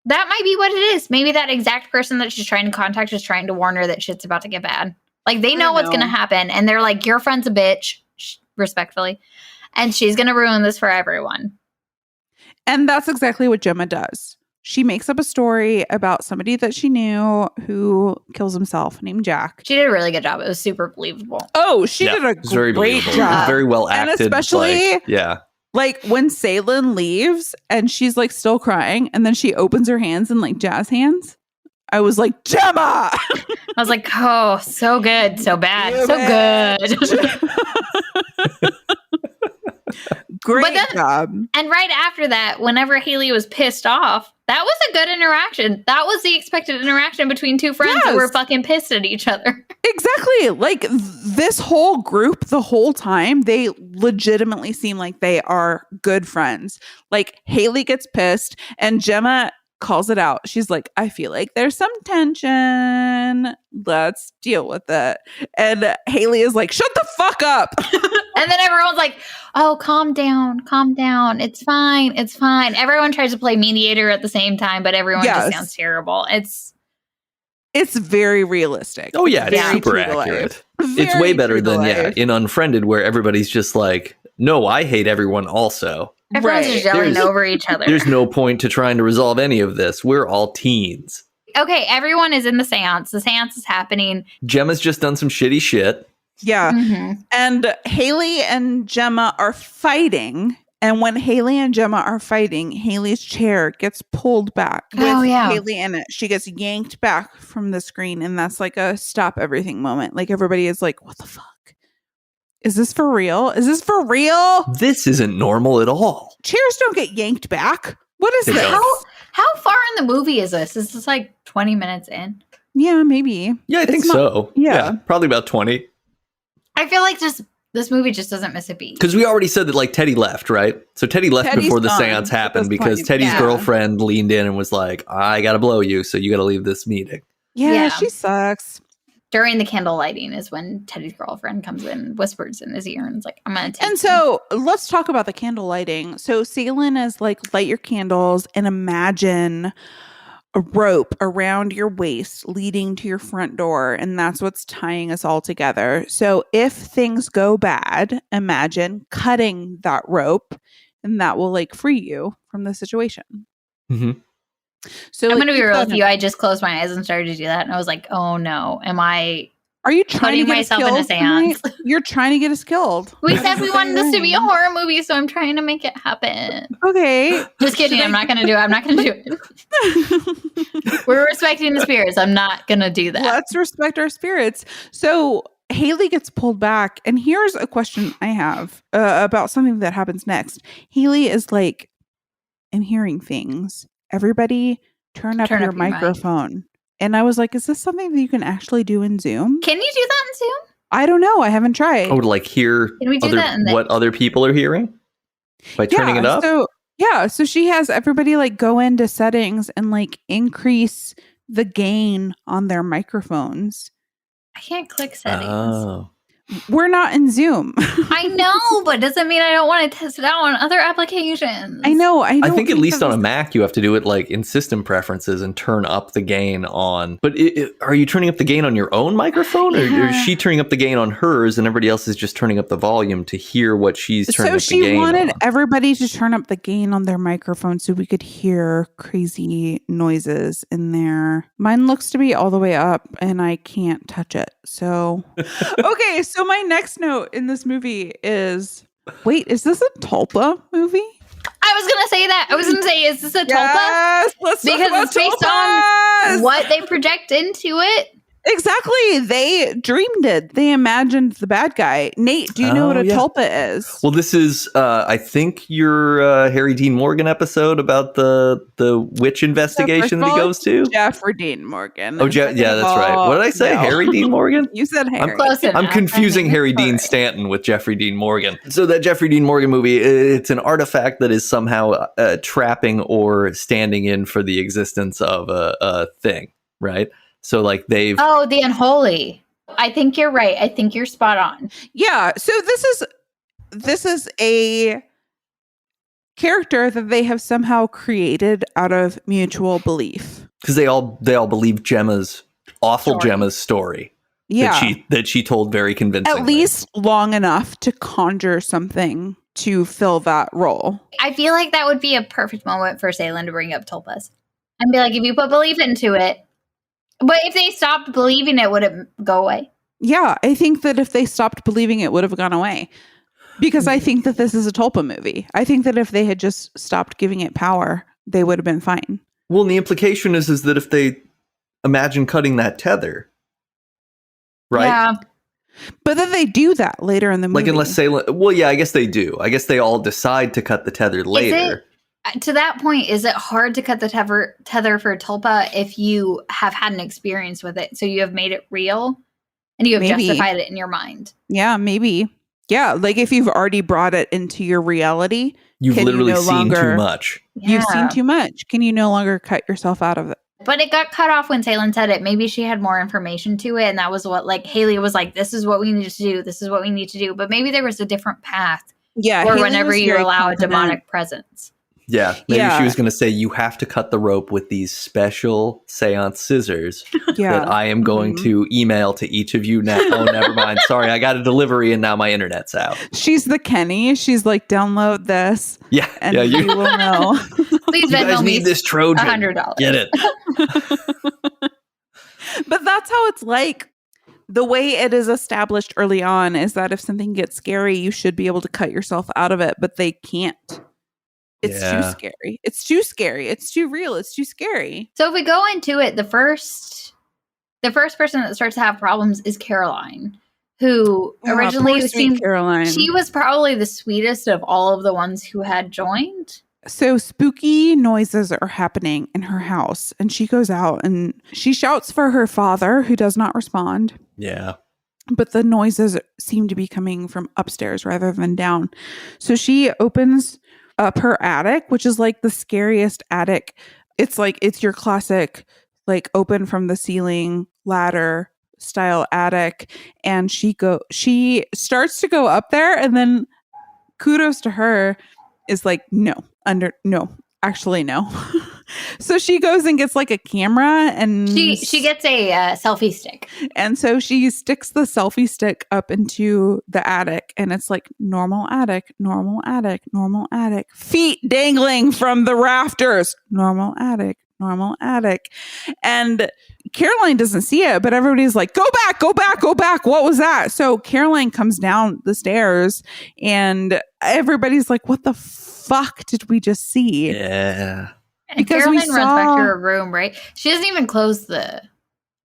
That might be what it is. Maybe that exact person that she's trying to contact is trying to warn her that shit's about to get bad. Like, they know what's going to happen, and they're like, your friend's a bitch, respectfully, and she's going to ruin this for everyone. And that's exactly what Gemma does. She makes up a story about somebody that she knew who kills himself, named Jack. She did a really good job. It was super believable. Oh, she did a It was very great believable. It was job. very well And acted. especially- like, yeah. Like when Salyn leaves and she's like still crying, and then she opens her hands in like jazz hands. I was like, Gemma! I was like, oh, so good, so bad, You so good. Great But then- job. And right after that, whenever Haley was pissed off, that was a good interaction. That was the expected interaction between two friends that Yes. were fucking pissed at each other. Exactly. Like this whole group, the whole time, they legitimately seem like they are good friends. Like Haley gets pissed and Gemma calls it out. She's like, I feel like there's some tension. Let's deal with it. And Haley is like, shut the fuck up. And then everyone's like, oh, calm down, calm down. It's fine, it's fine. Everyone tries to play mediator at the same time, but everyone Yes. just sounds terrible. It's very realistic. Oh, yeah. It's Yeah. super True to life. accurate. It's Very way better true to than, life. in Unfriended, where everybody's just like, no, I hate everyone also. Everyone's Right. just yelling There's- over each other. There's no point to trying to resolve any of this. We're all teens. Okay, everyone is in the seance. The seance is happening. Gemma's just done some shitty shit. Yeah. Mhm. And Haley and Gemma are fighting. And when Haley and Gemma are fighting, Haley's chair gets pulled back with Oh, yeah. Haley in it. She gets yanked back from the screen. And that's like a stop everything moment. Like everybody is like, what the fuck? Is this for real? Is this for real? This isn't normal at all. Chairs don't get yanked back. What is They this? don't. How far in the movie is this? Is this like 20 minutes in? Yeah, maybe. Yeah, I think It's not- so. yeah. Probably about 20. I feel like this movie just doesn't miss a beat. Because we already said that, like, Teddy left, right? So Teddy left Teddy's before the gone seance at happened this because point. Teddy's Yeah. girlfriend leaned in and was like, I got to blow you, so you got to leave this meeting. Yeah, Yeah. she sucks. During the candle lighting is when Teddy's girlfriend comes in and whispers in his ear and is like, I'm going to take And so let's talk about the candle lighting. So Salyn is like, light your candles and imagine a rope around your waist leading to your front door. And that's what's tying us all together. So if things go bad, imagine cutting that rope and that will like free you from the situation. Mm-hmm. So I'm like, going to be keep real that with in- you. I just closed my eyes and started to do that. And I was like, oh no, am I Are you trying putting to get myself us in a killed seance? tonight? You're trying to get us killed. We said we wanted this to be a horror movie, so I'm trying to make it happen. Okay. Just kidding. I'm not going to do it. I'm not going to do it. We're respecting the spirits. I'm not going to do that. Let's respect our spirits. So Haley gets pulled back. And here's a question I have about something that happens next. Haley is like, I'm hearing things. Everybody turn up Turn your up your mic. microphone. And I was like, is this something that you can actually do in Zoom? Can you do that in Zoom? I don't know. I haven't tried. Oh, to like hear Can we do that in the- what other people are hearing by turning it up? So she has everybody like go into settings and like increase the gain on their microphones. I can't click settings. Oh. We're not in Zoom. I know, but doesn't mean I don't want to test it out on other applications. I know. I think at least that on a was- Mac you have to do it like in system preferences and turn up the gain on. But are you turning up the gain on your own microphone, or is Yeah. she turning up the gain on hers, and everybody else is just turning up the volume to hear what she's turning So up the she gain wanted on? everybody to turn up the gain on their microphone so we could hear crazy noises in there. Mine looks to be all the way up and I can't touch it. So, okay. So my next note in this movie is Wait, is this a Tulpa movie? I was gonna say that. I was gonna say, is this a Tulpa? Yes, let's talk Because about it's based tulpas! on what they project into it. Exactly. They dreamed it. They imagined the bad guy. Nate, do you know what a tulpa is? Well, this is, I think, your Harry Dean Morgan episode about the witch investigation that he goes to. Jeffrey Dean Morgan. Oh, yeah, that's right. What did I say? No. Harry Dean Morgan? You said Harry. I'm confusing Harry Dean Stanton with Jeffrey Dean Morgan. So that Jeffrey Dean Morgan movie, it's an artifact that is somehow trapping or standing in for the existence of a thing, right? So like they've the unholy. I think you're right. I think you're spot on. Yeah. So this is a character that they have somehow created out of mutual belief. Because they all believe Gemma's story. Yeah. That she told very convincingly. At least long enough to conjure something to fill that role. I feel like that would be a perfect moment for Salen to bring up tulpas and be like, if you put belief into it. But if they stopped believing it, would it go away? Yeah, I think that if they stopped believing it, would have gone away. Because I think that this is a Tulpa movie. I think that if they had just stopped giving it power, they would have been fine. Well, and the implication is that if they imagine cutting that tether, right? Yeah. But then they do that later in the movie. Like unless Salen, well, yeah, I guess they do. I guess they all decide to cut the tether later. To that point, is it hard to cut the tether for Tulpa if you have had an experience with it? So you have made it real and you have justified it in your mind. Yeah, maybe. Yeah, like if you've already brought it into your reality. You've literally seen too much. You've seen too much. Can you no longer cut yourself out of it? But it got cut off when Salen said it. Maybe she had more information to it. And that was what like Haley was like, this is what we need to do. This is what we need to do. But maybe there was a different path. Yeah. Or whenever you allow a demonic presence. Yeah, maybe she was going to say, you have to cut the rope with these special seance scissors that I am going to email to each of you now. Oh, never mind. Sorry, I got a delivery and now my internet's out. She's the Kenny. She's like, download this. Yeah, and you will know. Please, you guys need this Trojan. $100. Get it. But that's how it's like. The way it is established early on is that if something gets scary, you should be able to cut yourself out of it, but they can't. It's too scary. It's too scary. It's too real. It's too scary. So if we go into it, the first person that starts to have problems is Caroline, who originally seemed Caroline. She was probably the sweetest of all of the ones who had joined. So spooky noises are happening in her house, and she goes out and she shouts for her father, who does not respond. Yeah. But the noises seem to be coming from upstairs rather than down. So she opens up her attic, which is like the scariest attic. It's like, it's your classic, like open from the ceiling ladder style attic. And she starts to go up there, and then kudos to her is like, no. So she goes and gets like a camera, and she gets a selfie stick. And so she sticks the selfie stick up into the attic, and it's like normal attic, normal attic, normal attic, feet dangling from the rafters, normal attic, normal attic. And Caroline doesn't see it, but everybody's like, go back, go back, go back. What was that? So Caroline comes down the stairs, and everybody's like, what the fuck did we just see? Yeah. And Caroline runs back to her room, right? She doesn't even close the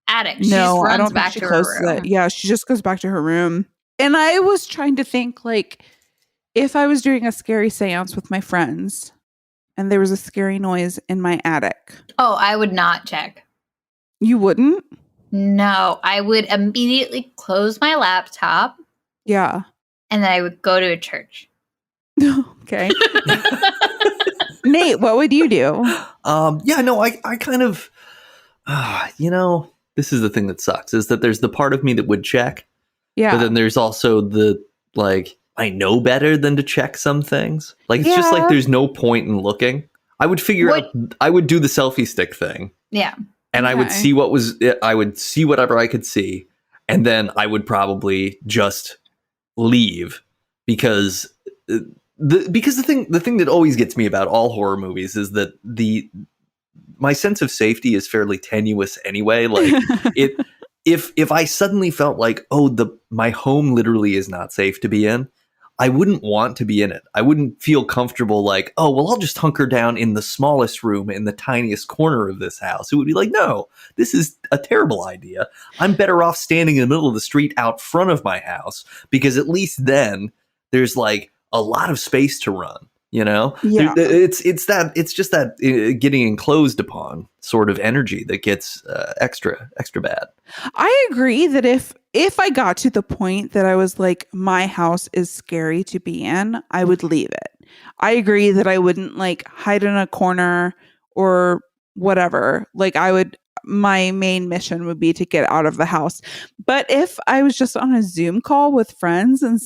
attic. She just runs back to her room. Yeah, she just goes back to her room. And I was trying to think, like, if I was doing a scary seance with my friends and there was a scary noise in my attic. Oh, I would not check. You wouldn't? No, I would immediately close my laptop. Yeah. And then I would go to a church. Okay. Nate, what would you do? I kind of, this is the thing that sucks, is that there's the part of me that would check. Yeah. But then there's also the, like, I know better than to check some things. Like, it's just like, there's no point in looking. I would I would do the selfie stick thing. Yeah. And I would see I would see whatever I could see. And then I would probably just leave because the thing that always gets me about all horror movies is that my sense of safety is fairly tenuous anyway. Like if I suddenly felt like, my home literally is not safe to be in, I wouldn't want to be in it. I wouldn't feel comfortable like, oh, well, I'll just hunker down in the smallest room in the tiniest corner of this house. It would be like, no, this is a terrible idea. I'm better off standing in the middle of the street out front of my house, because at least then there's like a lot of space to run. Yeah. It's just that getting enclosed upon sort of energy that gets extra bad. I agree that if I got to the point that I was like, my house is scary to be in, I would leave it. I agree that I wouldn't like hide in a corner or whatever. Like my main mission would be to get out of the house. But if I was just on a Zoom call with friends and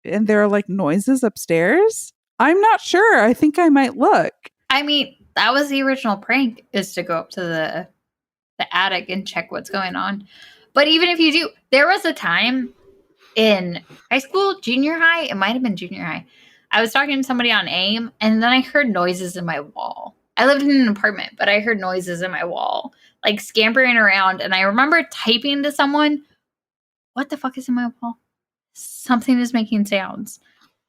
there are like noises upstairs, I'm not sure. I think I might look. I mean, that was the original prank, is to go up to the attic and check what's going on. But even if you do, there was a time in high school, junior high, it might have been junior high, I was talking to somebody on AIM, and then I heard noises in my wall. I lived in an apartment, but I heard noises in my wall, like scampering around. And I remember typing to someone, what the fuck is in my wall? Something is making sounds.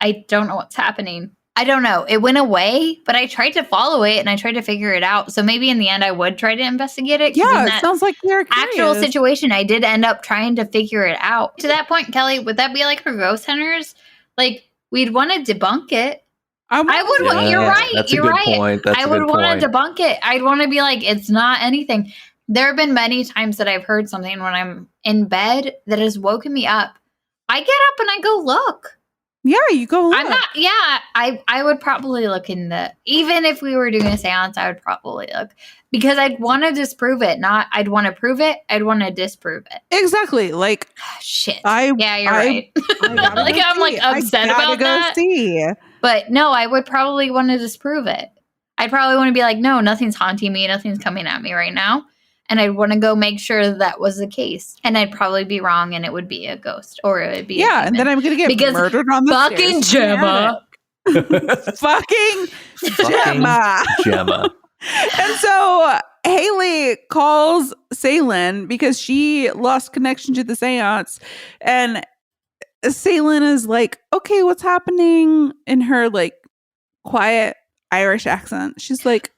I don't know what's happening. I don't know. It went away, but I tried to follow it and I tried to figure it out. So maybe in the end I would try to investigate it. Yeah, it sounds like you're curious. Actual situation, I did end up trying to figure it out. To that point, Kelly, would that be like for ghost hunters? Like, we'd want to debunk it. I would. Yeah, you're right. That's you're a good right. point. That's I a would good want to point. debunk it. I'd want to be like, it's not anything. There have been many times that I've heard something when I'm in bed that has woken me up. I get up and I go look. Yeah, you go look. I would probably look in even if we were doing a seance, I would probably look, because I'd want to disprove it. Not I'd want to prove it. I'd want to disprove it. Exactly. Like, shit. Yeah, you're right. Like, I'm like upset about that. See. But no, I would probably want to disprove it. I'd probably want to be like, no, nothing's haunting me. Nothing's coming at me right now. And I'd want to go make sure that was the case. And I'd probably be wrong, and it would be a ghost, or it would be and then I'm going to get murdered on the fucking stairs. Gemma. Fucking Gemma. And so Haley calls Salen because she lost connection to the seance. And Salen is like, okay, what's happening? In her like quiet Irish accent. She's like,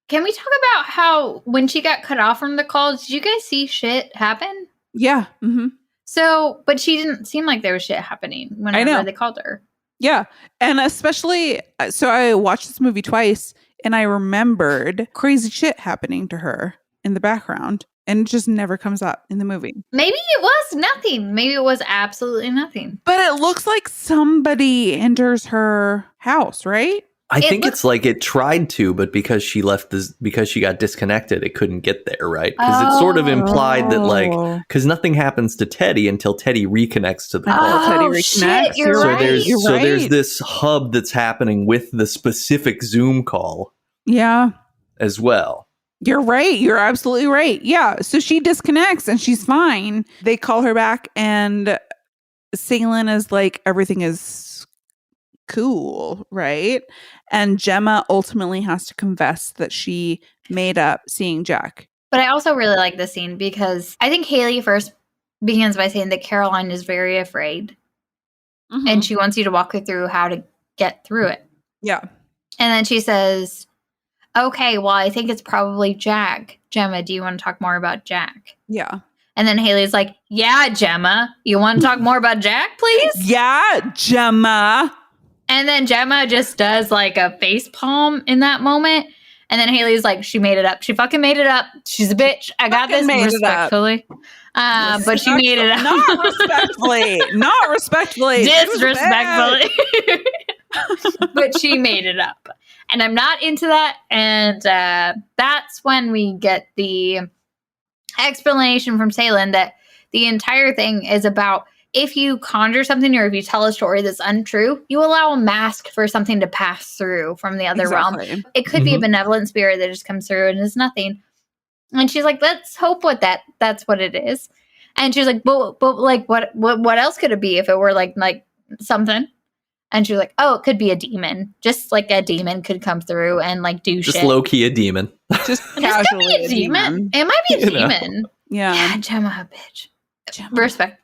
can we talk about how when she got cut off from the call, did you guys see shit happen? Yeah. Mm-hmm. So, but she didn't seem like there was shit happening whenever they called her. Yeah. And especially, so I watched this movie twice and I remembered crazy shit happening to her in the background. And it just never comes up in the movie. Maybe it was nothing. Maybe it was absolutely nothing. But it looks like somebody enters her house, right? I think it's like it tried to, but because she got disconnected, it couldn't get there, right? Because it's sort of implied that, like, because nothing happens to Teddy until Teddy reconnects to the call. Teddy reconnects. Shit, you're right. So there's this hub that's happening with the specific Zoom call. Yeah. As well. You're right. You're absolutely right. Yeah. So she disconnects and she's fine. They call her back and Salen is like, everything is cool, right? And Gemma ultimately has to confess that she made up seeing Jack. But I also really like this scene because I think Haley first begins by saying that Caroline is very afraid. Mm-hmm. And she wants you to walk her through how to get through it. Yeah. And then she says, okay, well, I think it's probably Jack. Gemma, do you want to talk more about Jack? Yeah. And then Haley's like, yeah, Gemma, you want to talk more about Jack, please? Yeah, Gemma. And then Gemma just does like a face palm in that moment. And then Haley's like, she made it up. She fucking made it up. She's a bitch. I got this respectfully. But she made it up. Not respectfully. Not respectfully. Disrespectfully. But she made it up. And I'm not into that. And that's when we get the explanation from Salen that the entire thing is about if you conjure something or if you tell a story that's untrue, you allow a mask for something to pass through from the other realm. It could be a benevolent spirit that just comes through and is nothing. And she's like, let's hope that's what it is. And she's like, but like what else could it be if it were like something? And she's like, oh, it could be a demon. Just like a demon could come through and like do shit. Just low key a demon. Just casually a demon. It might be a demon. Yeah. Gemma, a bitch.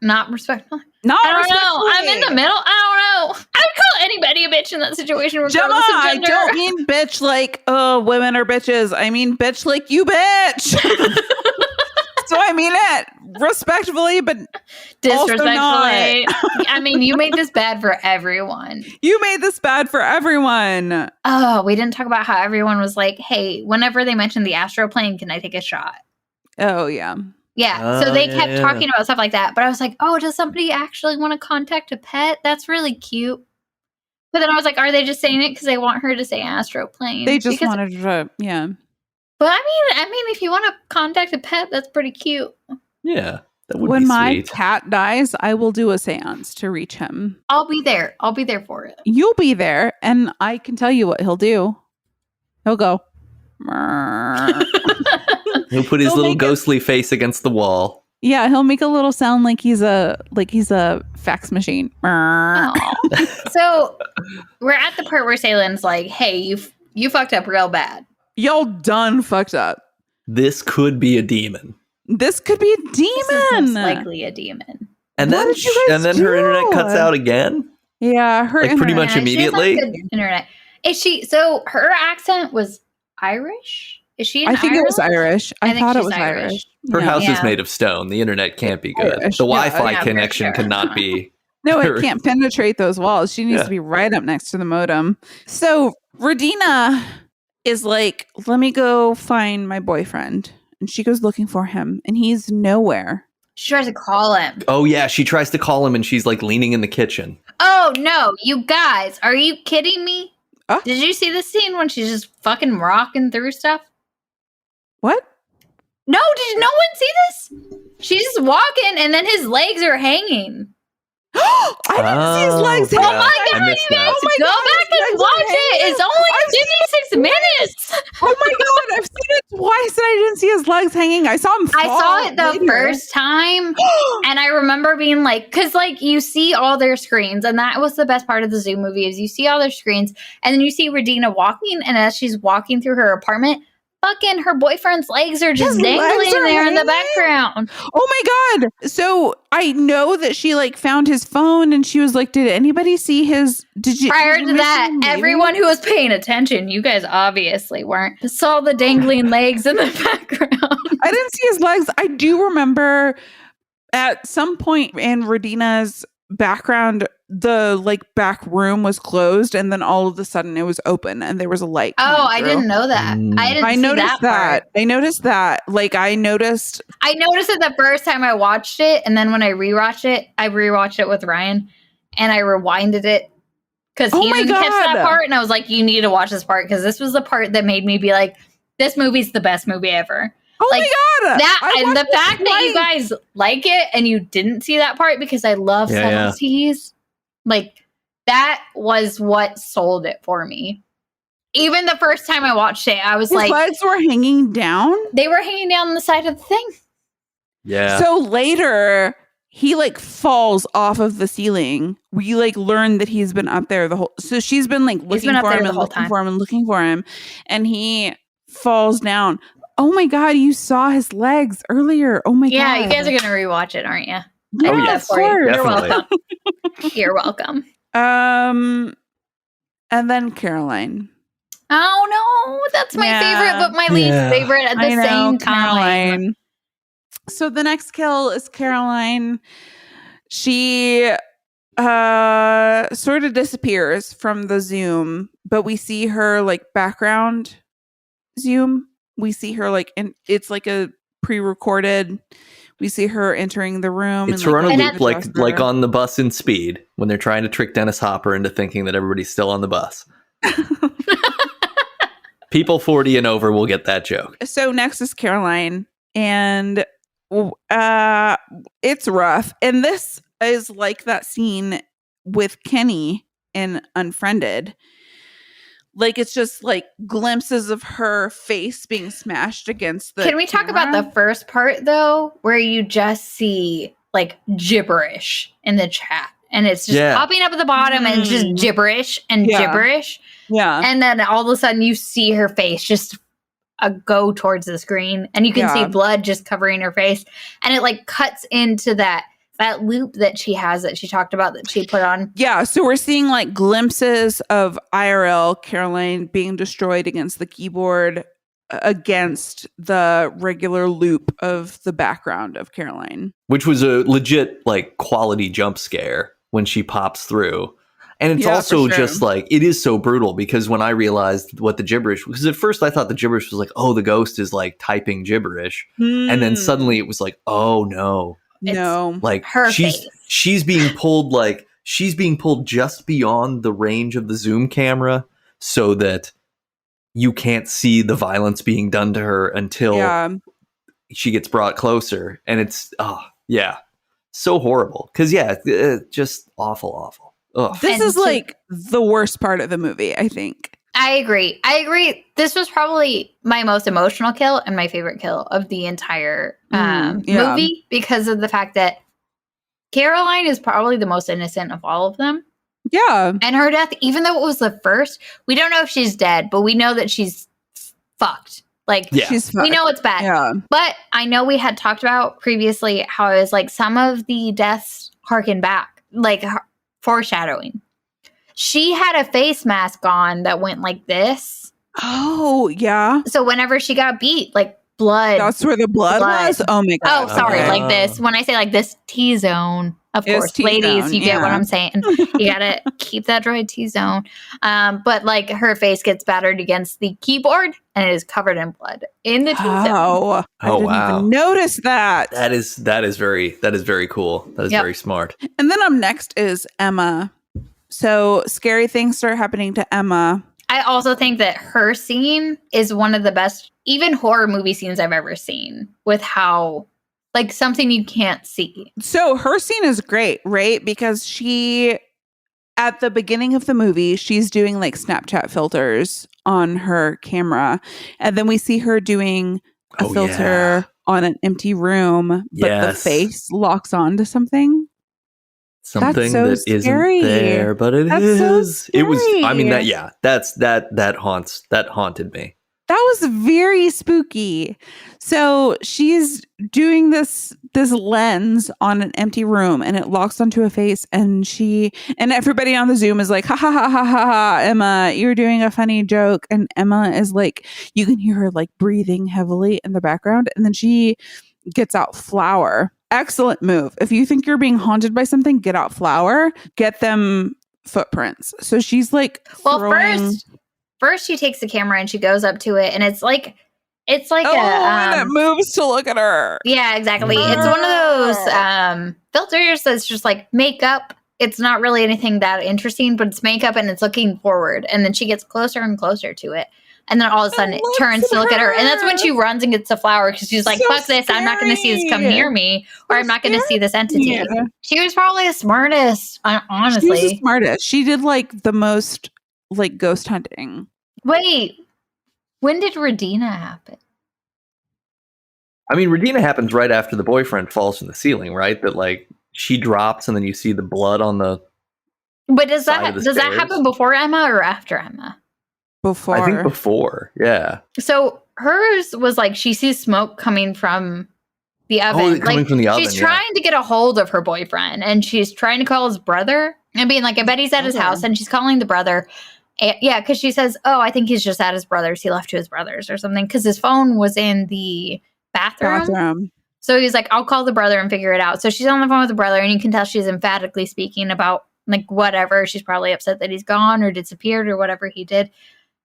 Not respectful. Not I don't know. respectfully. I'm in the middle. I don't know. I would call anybody a bitch in that situation, regardless Gemma, of I gender. don't mean bitch like, oh, women are bitches. I mean bitch like you bitch. So I mean it respectfully, but Disrespectfully. Also I mean, you made this bad for everyone. You made this bad for everyone. Oh, we didn't talk about how everyone was like, hey, whenever they mentioned the astral plane, can I take a shot? Oh, yeah. Yeah. So they kept talking about stuff like that. But I was like, oh, does somebody actually want to contact a pet? That's really cute. But then I was like, are they just saying it because they want her to say astral plane? They just wanted to, yeah. But I mean, if you want to contact a pet, that's pretty cute. Yeah. That would When be my sweet. cat dies, I will do a seance to reach him. I'll be there. I'll be there for it. You'll be there, and I can tell you what he'll do. He'll go. "Mrrr." He'll put his He'll little make ghostly face against the wall. Yeah, he'll make a little sound like he's a fax machine. "Mrrr." Aw. So we're at the part where Saylin's like, hey, you fucked up real bad. Y'all done fucked up. This could be a demon. This could be a This is demon. most likely a demon. And What then did you guys her internet do? cuts out again. Yeah, her Like, pretty internet- much immediately? She has, like, good internet. Is she? So her accent was Irish. Is she? I think it was Irish. I think thought it she's was Irish. Irish. Her Yeah. house is Yeah. made of stone. The internet can't be good. Irish. The Yeah, Wi-Fi yeah, for connection sure. cannot be. No, it can't penetrate those walls. She needs Yeah. to be right up next to the modem. So Radina is like, let me go find my boyfriend. And she goes looking for him, and he's nowhere. She tries to call him. Oh yeah, she tries to call him, and she's like leaning in the kitchen. Oh no, you guys, are you kidding me? Oh. Did you see the scene when she's just fucking rocking through stuff? What? No, did no one see this? She's just walking, and then his legs are hanging. I didn't see his legs. yeah. Oh my I god, missed you that. guys, Oh my go God, his back and legs are watch it. hanging. It's only 56 minutes. Oh my god, I've seen it twice and I didn't see his legs hanging. I saw him fall I saw it the later. first time, and I remember being like, because like you see all their screens, and that was the best part of the Zoom movie is you see all their screens, and then you see Radina walking, and as she's walking through her apartment, fucking her boyfriend's legs are just His legs dangling are there in the hanging? background. Oh my god. So I know that she like found his phone and she was like, did anybody see his Prior did to you that, miss him, maybe? everyone who was paying attention, you guys obviously weren't, saw the dangling legs in the background. I didn't see his legs. I do remember at some point in Radina's background, the like back room was closed, and then all of a sudden it was open, and there was a light. Oh, coming I through. didn't know that. I didn't I see noticed that. I noticed that. Like I noticed. I noticed it the first time I watched it, and then when I rewatched it with Ryan, and I rewinded it because Oh he my didn't catch that God. part, and I was like, "You need to watch this part," because this was the part that made me be like, "This movie's the best movie ever." Oh Like, my god! That I and the watched it fact that you twice. guys like it and you didn't see that part because I love Yeah, yeah. subtleties, like that was what sold it for me. Even the first time I watched it, I was His like, legs were hanging down. they were hanging down the side of the thing. Yeah. So later, he like falls off of the ceiling. We like learn that he's been up there the whole. So she's been like looking been up for there him the and whole looking time. for him and looking for him, and he falls down. Oh my god! You saw his legs earlier. Oh my god! Yeah, you guys are gonna rewatch it, aren't you? Yeah, Oh, I did yeah. that for you. You're Definitely. welcome. You're welcome. And then Caroline. Oh no, that's my Yeah. favorite, but my Yeah. least favorite at the I know, same time. Caroline. So the next kill is Caroline. She sort of disappears from the Zoom, but we see her like background Zoom. We see her like it's like a pre-recorded. We see her entering the room. It's and, her on a And loop, the like dresser. on the bus in Speed when they're trying to trick Dennis Hopper into thinking that everybody's still on the bus. People 40 and over will get that joke. So next is Caroline, and it's rough. And this is like that scene with Kenny in Unfriended. Like it's just like glimpses of her face being smashed against the Can we talk about the first part though, where you just see like gibberish in the chat, and it's just Yeah. popping up at the bottom, and it's just gibberish and Yeah. gibberish, Yeah. and then all of a sudden you see her face just go towards the screen, and you can see blood just covering her face, and it like cuts into that loop that she has that she talked about that she put on. Yeah, so we're seeing like glimpses of IRL Caroline being destroyed against the keyboard against the regular loop of the background of Caroline. Which was a legit like quality jump scare when she pops through. And it's also just like, it is so brutal because when I realized what the gibberish, because at first I thought the gibberish was like, oh, the ghost is like typing gibberish. And then suddenly it was like, oh no. No. Like her she's being pulled just beyond the range of the zoom camera so that you can't see the violence being done to her until she gets brought closer. And it's so horrible. Because just awful. Ugh. This is like the worst part of the movie, I think. I agree. This was probably my most emotional kill and my favorite kill of the entire movie because of the fact that Caroline is probably the most innocent of all of them. Yeah. And her death, even though it was the first, we don't know if she's dead, but we know that she's fucked. Like, we know it's bad. Yeah. But I know we had talked about previously how it was like some of the deaths harken back, like foreshadowing. She had a face mask on that went like this. Oh, yeah. So whenever she got beat, like blood. That's where the blood was? Oh, my God. Oh, sorry. Like this. When I say like this T-zone, of course, ladies, you get what I'm saying. You got to keep that droid T-zone. But like her face gets battered against the keyboard and it is covered in blood in the T-zone. Oh, I didn't even notice that. That is very cool. That is very smart. And then up next is Emma. So scary things start happening to Emma. I also think that her scene is one of the best, even horror movie scenes I've ever seen, with how, like, something you can't see. So her scene is great, right? Because she, at the beginning of the movie, she's doing like Snapchat filters on her camera. And then we see her doing a filter on an empty room, but the face locks onto something. Something that scary. Isn't there, but That's is. So it was. I mean, that haunted me. That was very spooky. So she's doing this lens on an empty room, and it locks onto a face. And everybody on the Zoom is like, ha ha ha ha ha ha, Emma, you're doing a funny joke. And Emma is like, you can hear her like breathing heavily in the background, and then she gets out flour. Excellent move. If you think you're being haunted by something, get out flour. Get them footprints. So she's like, first she takes the camera and she goes up to it, and it's like and it moves to look at her. Yeah, exactly. It's one of those filters that's just like makeup. It's not really anything that interesting, but it's makeup and it's looking forward. And then she gets closer and closer to it. And then all of a sudden it turns to look at her. And that's when she runs and gets the flower because she's like, fuck this. I'm not going to see this come near me, or I'm not going to see this entity. Yeah. She was probably the smartest, honestly. She was the smartest. She did like the most like ghost hunting. Wait, when did Radina happen? I mean, Radina happens right after the boyfriend falls from the ceiling, right? That like she drops and then you see the blood on the. But does that happen before Emma or after Emma? Before. I think before, yeah. So hers was like she sees smoke coming from the oven. Oh, coming from the oven. She's trying to get a hold of her boyfriend, and she's trying to call his brother and being like, I bet he's at his house, and she's calling the brother. And, because she says, oh, I think he's just at his brother's. He left to his brother's or something because his phone was in the bathroom. So he's like, I'll call the brother and figure it out. So she's on the phone with the brother, and you can tell she's emphatically speaking about like whatever. She's probably upset that he's gone or disappeared or whatever he did.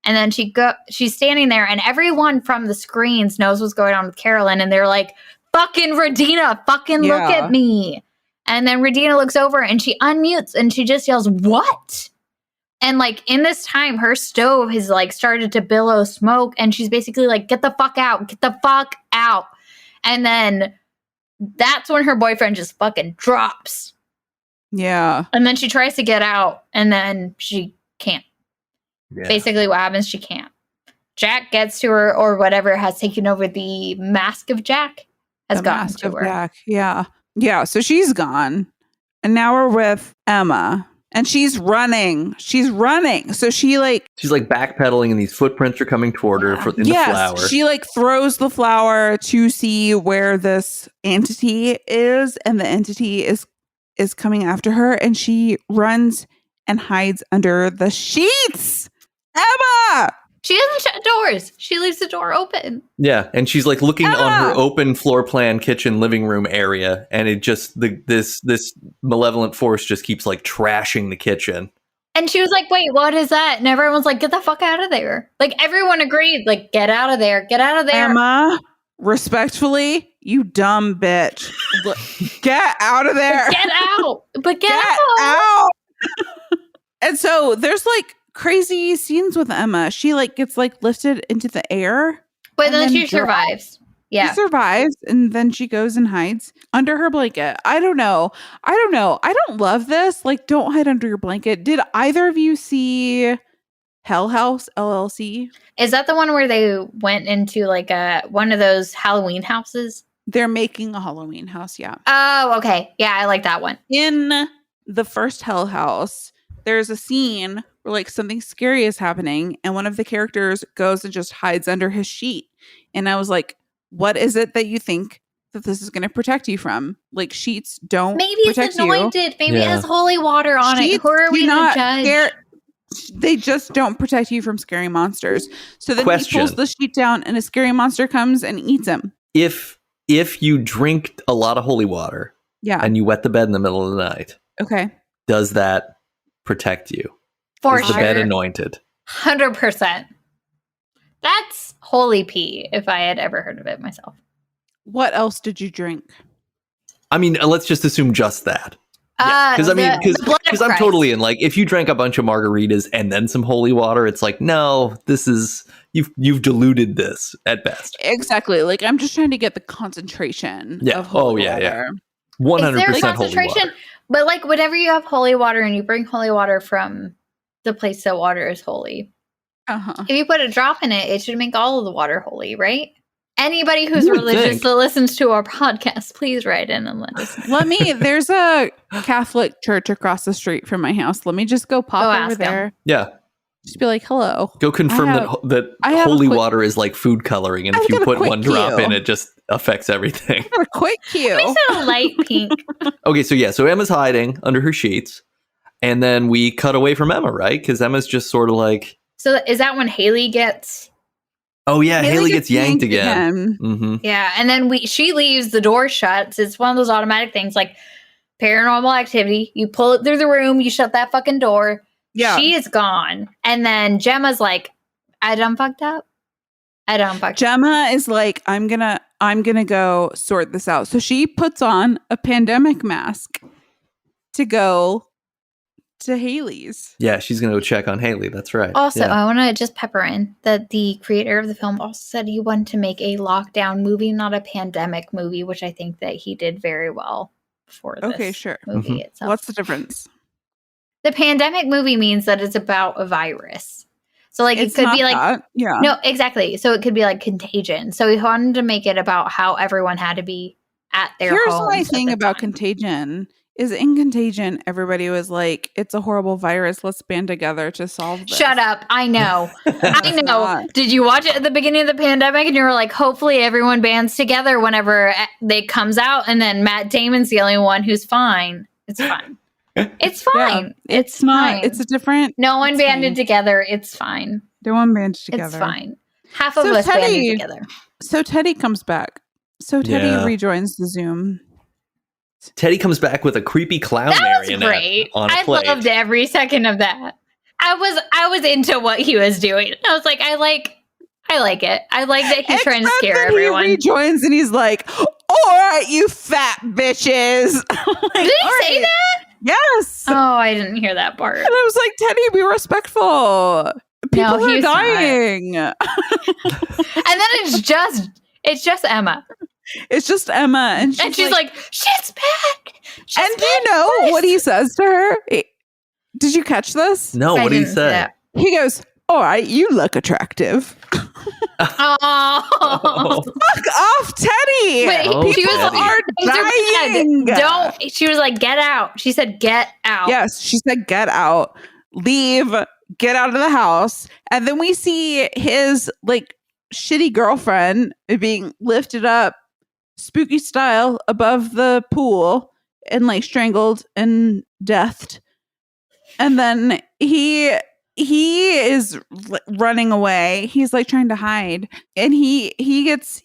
And then she's standing there, and everyone from the screens knows what's going on with Carolyn, and they're like, fucking Radina, look at me. And then Radina looks over and she unmutes and she just yells, what? And like in this time, her stove has like started to billow smoke, and she's basically like, get the fuck out. And then that's when her boyfriend just fucking drops. Yeah. And then she tries to get out, and then she can't. Yeah. Basically what happens, she can't. Jack gets to her, or whatever has taken over the mask of Jack has gotten to her. Jack. Yeah. So she's gone. And now we're with Emma. And she's running. She's running. So she's like backpedaling and these footprints are coming toward her in the flower. She like throws the flower to see where this entity is, and the entity is coming after her, and she runs and hides under the sheets. Emma! She doesn't shut doors. She leaves the door open. Yeah, and she's like looking on her open floor plan kitchen living room area, and it just this malevolent force just keeps like trashing the kitchen. And she was like, "Wait, what is that?" And everyone's like, "Get the fuck out of there!" Like everyone agreed, like, "Get out of there! Get out of there!" Emma, respectfully, you dumb bitch, get out of there! Get out! But get out! And so there's like crazy scenes with Emma. She like gets like lifted into the air, but then she survives. Yeah, she survives, and then she goes and hides under her blanket. I don't know. I don't love this. Like, don't hide under your blanket. Did either of you see Hell House LLC? Is that the one where they went into like one of those Halloween houses? They're making a Halloween house. Yeah. Oh, okay. Yeah, I like that one. In the first Hell House, there's a scene where like something scary is happening, and one of the characters goes and just hides under his sheet. And I was like, what is it that you think that this is going to protect you from? Like, sheets don't protect it's anointed. Maybe it has holy water on it. Who are we to judge? They just don't protect you from scary monsters. So then he pulls the sheet down, and a scary monster comes and eats him. If you drink a lot of holy water, and you wet the bed in the middle of the night, does that protect you? For Is the bed anointed? 100%. That's holy pee, if I had ever heard of it myself. What else did you drink? I mean, let's just assume just that. Because I'm totally in. Like, if you drank a bunch of margaritas and then some holy water, it's like, no, this is you've diluted this at best. Exactly. Like, I'm just trying to get the concentration. Of holy water. 100% holy water. But like, whenever you have holy water and you bring holy water from the place that water is holy, if you put a drop in it, it should make all of the water holy, right? Anybody who's religious that listens to our podcast, please write in and let us know. There's a Catholic church across the street from my house. Let me just go pop over there. Yeah. Just be like, hello. Go confirm that holy water is like food coloring. And if you put one drop in, it just affects everything. A quick cue. It's a light pink. Okay, so Emma's hiding under her sheets. And then we cut away from Emma, right? Because Emma's just sort of like... So is that when Haley gets... Oh, yeah, Haley gets yanked again. Mm-hmm. Yeah, and then she leaves, the door shuts. It's one of those automatic things, like paranormal activity. You pull it through the room, you shut that fucking door. Yeah. She is gone. And then Gemma's like, I done fucked up. Gemma is like, I'm gonna go sort this out. So she puts on a pandemic mask to go to Haley's. Yeah, she's gonna go check on Haley. That's right. Also, I want to just pepper in that the creator of the film also said he wanted to make a lockdown movie, not a pandemic movie, which I think that he did very well for this movie itself. What's the difference? The pandemic movie means that it's about a virus. So like it could be like no, exactly. So it could be like Contagion. So he wanted to make it about how everyone had to be at their homes. Here's my thing about Contagion. Is in Contagion, everybody was like, it's a horrible virus. Let's band together to solve this. Shut up. I know. I know. Did you watch it at the beginning of the pandemic? And you were like, hopefully everyone bands together whenever it comes out. And then Matt Damon's the only one who's fine. It's fine. It's fine. Yeah, it's not. Fine. It's a different. No one banded together. It's fine. No one banded together. It's fine. Half of us banded together. So Teddy comes back. So Teddy rejoins the Zoom. Teddy comes back with a creepy clown marionette on a plate. I loved every second of that. I was into what he was doing. I was like, I like it. I like that he's trying to scare everyone. He rejoins and he's like, all right, you fat bitches. Like, did he say that? Yes. Oh, I didn't hear that part. And I was like, Teddy, be respectful. People are dying. And then it's just Emma. It's just Emma. And she's like, she's back. Do you know what he says to her? Did you catch this? No, what did he say? He goes, all right, you look attractive. Oh. Fuck off, Teddy. But Oh, she was Teddy. dying. She was like, get out. She said, get out. Yes, she said, get out, leave, get out of the house. And then we see his like shitty girlfriend being lifted up spooky style above the pool and like strangled and deathed. And then he is running away. He's like trying to hide, and he gets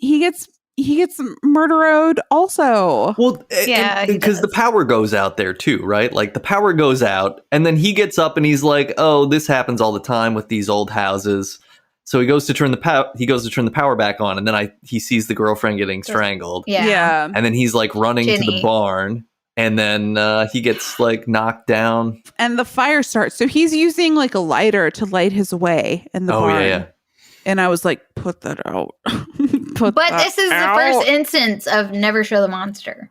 murdered also. Well, Yeah, he because the does. power goes out there too, right? Like the power goes out, and then he gets up and he's like, "Oh, this happens all the time with these old houses." So he goes to turn the power back on, and then he sees the girlfriend getting strangled. Yeah. And then he's like running to the Ginny. barn, and then he gets like knocked down. And the fire starts. So he's using like a lighter to light his way in the barn. Yeah. And I was like, put that out. But this is the first instance of never show the monster.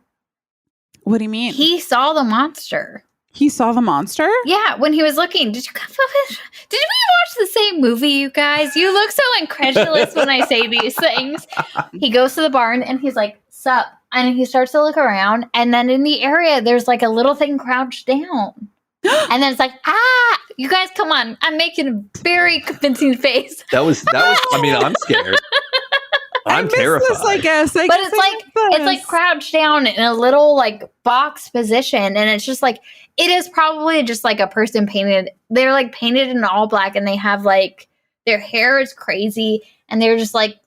What do you mean? He saw the monster. He saw the monster? Yeah, when he was looking. Did we watch the same movie, you guys? You look so incredulous when I say these things. He goes to the barn and he's like, sup? And he starts to look around, and then in the area, there's like a little thing crouched down. And then it's like, you guys, come on. I'm making a very convincing face. That was. I mean, I'm scared. I'm terrified. This, I guess. But it's like crouched down in a little like box position, and it's just like it is probably just like a person painted. They're like painted in all black, and they have like their hair is crazy, and they're just like,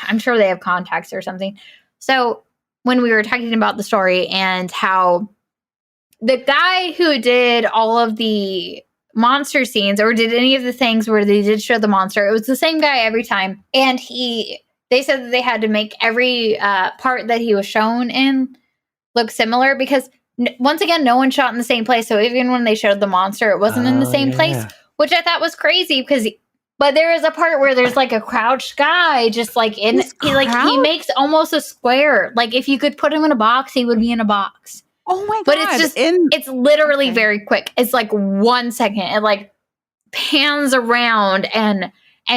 I'm sure they have contacts or something. So when we were talking about the story and how the guy who did all of the monster scenes or did any of the things where they did show the monster, it was the same guy every time, and they said that they had to make every part that he was shown in look similar because, once again, no one shot in the same place. So even when they showed the monster, it wasn't in the same place, which I thought was crazy but there is a part where there's like a crouched guy just like he makes almost a square. Like if you could put him in a box, he would be in a box. Oh my God. But it's just, it's literally very quick. It's like 1 second. It like pans around and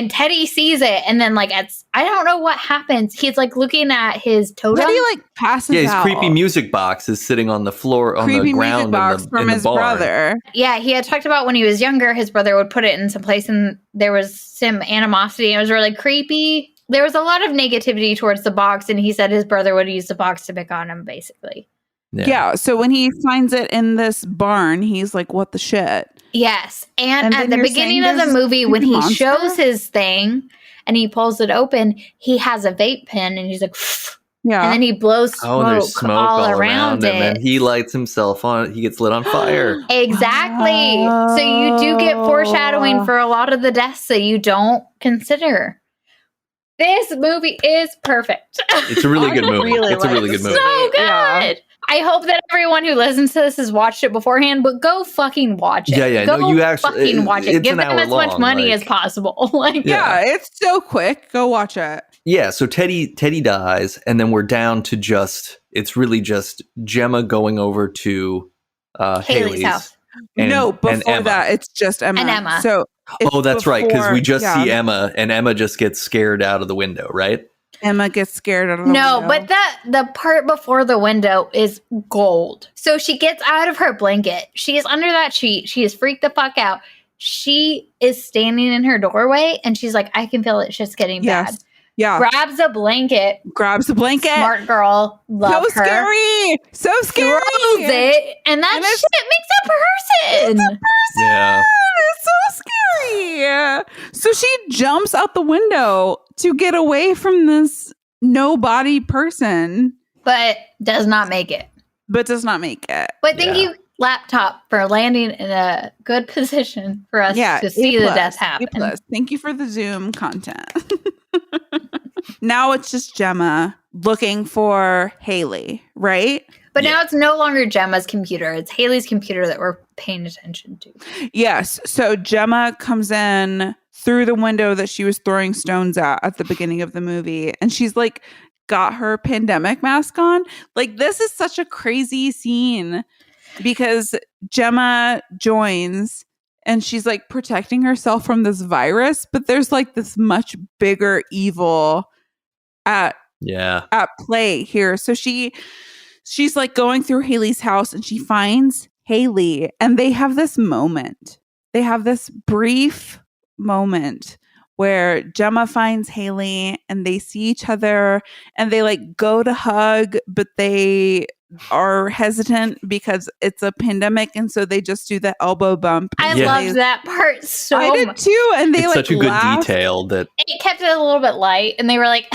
Teddy sees it, and then like I don't know what happens. He's like looking at his totem. Teddy like passes out. His creepy music box is sitting on the floor on the ground from his brother. Yeah, he had talked about when he was younger, his brother would put it in some place, and there was some animosity. It was really creepy. There was a lot of negativity towards the box, and he said his brother would use the box to pick on him, basically. Yeah. So when he finds it in this barn, he's like, what the shit? Yes. And at the beginning of the movie, when he shows his thing and he pulls it open, he has a vape pen and he's like, yeah. And then he blows smoke all around it. And then he lights himself on. He gets lit on fire. Exactly. So you do get foreshadowing for a lot of the deaths that you don't consider. This movie is perfect. It's a really good movie. It's a really good movie. So good. Yeah. I hope that everyone who listens to this has watched it beforehand, but go fucking watch it. Yeah. Go you actually fucking watch it. Give them as much money as possible. It's so quick. Go watch it. Yeah. So Teddy dies, and then we're down to it's really just Gemma going over to Haley's house. Before that, it's just Emma. And Emma. So that's right, because we just see Emma, and Emma just gets scared out of the window, right? Emma gets scared out of the window. No, but the part before the window is gold. So she gets out of her blanket. She is under that sheet. She is freaked the fuck out. She is standing in her doorway, and she's like, I can feel it. Shit's getting bad. Yeah. Grabs the blanket. Smart girl. Love her. So scary. Throws it, and that shit makes a person. Yeah. It's so scary. So she jumps out the window to get away from this nobody person. But does not make it. But thank you, laptop, for landing in a good position for us to see the death happen. Thank you for the Zoom content. Now it's just Gemma looking for Haley, right? But now it's no longer Gemma's computer. It's Haley's computer that we're paying attention to. Yes. So Gemma comes in through the window that she was throwing stones at the beginning of the movie. And she's like got her pandemic mask on. Like, this is such a crazy scene because Gemma joins and she's like protecting herself from this virus, but there's like this much bigger evil at play here. So she's like going through Haley's house and she finds Haley, and they have this moment. They have this brief moment where Gemma finds Haley and they see each other and they like go to hug, but they are hesitant because it's a pandemic, and so they just do the elbow bump. I loved that part so much. I did too, and they it's like such a good detail that it kept it a little bit light, and they were like,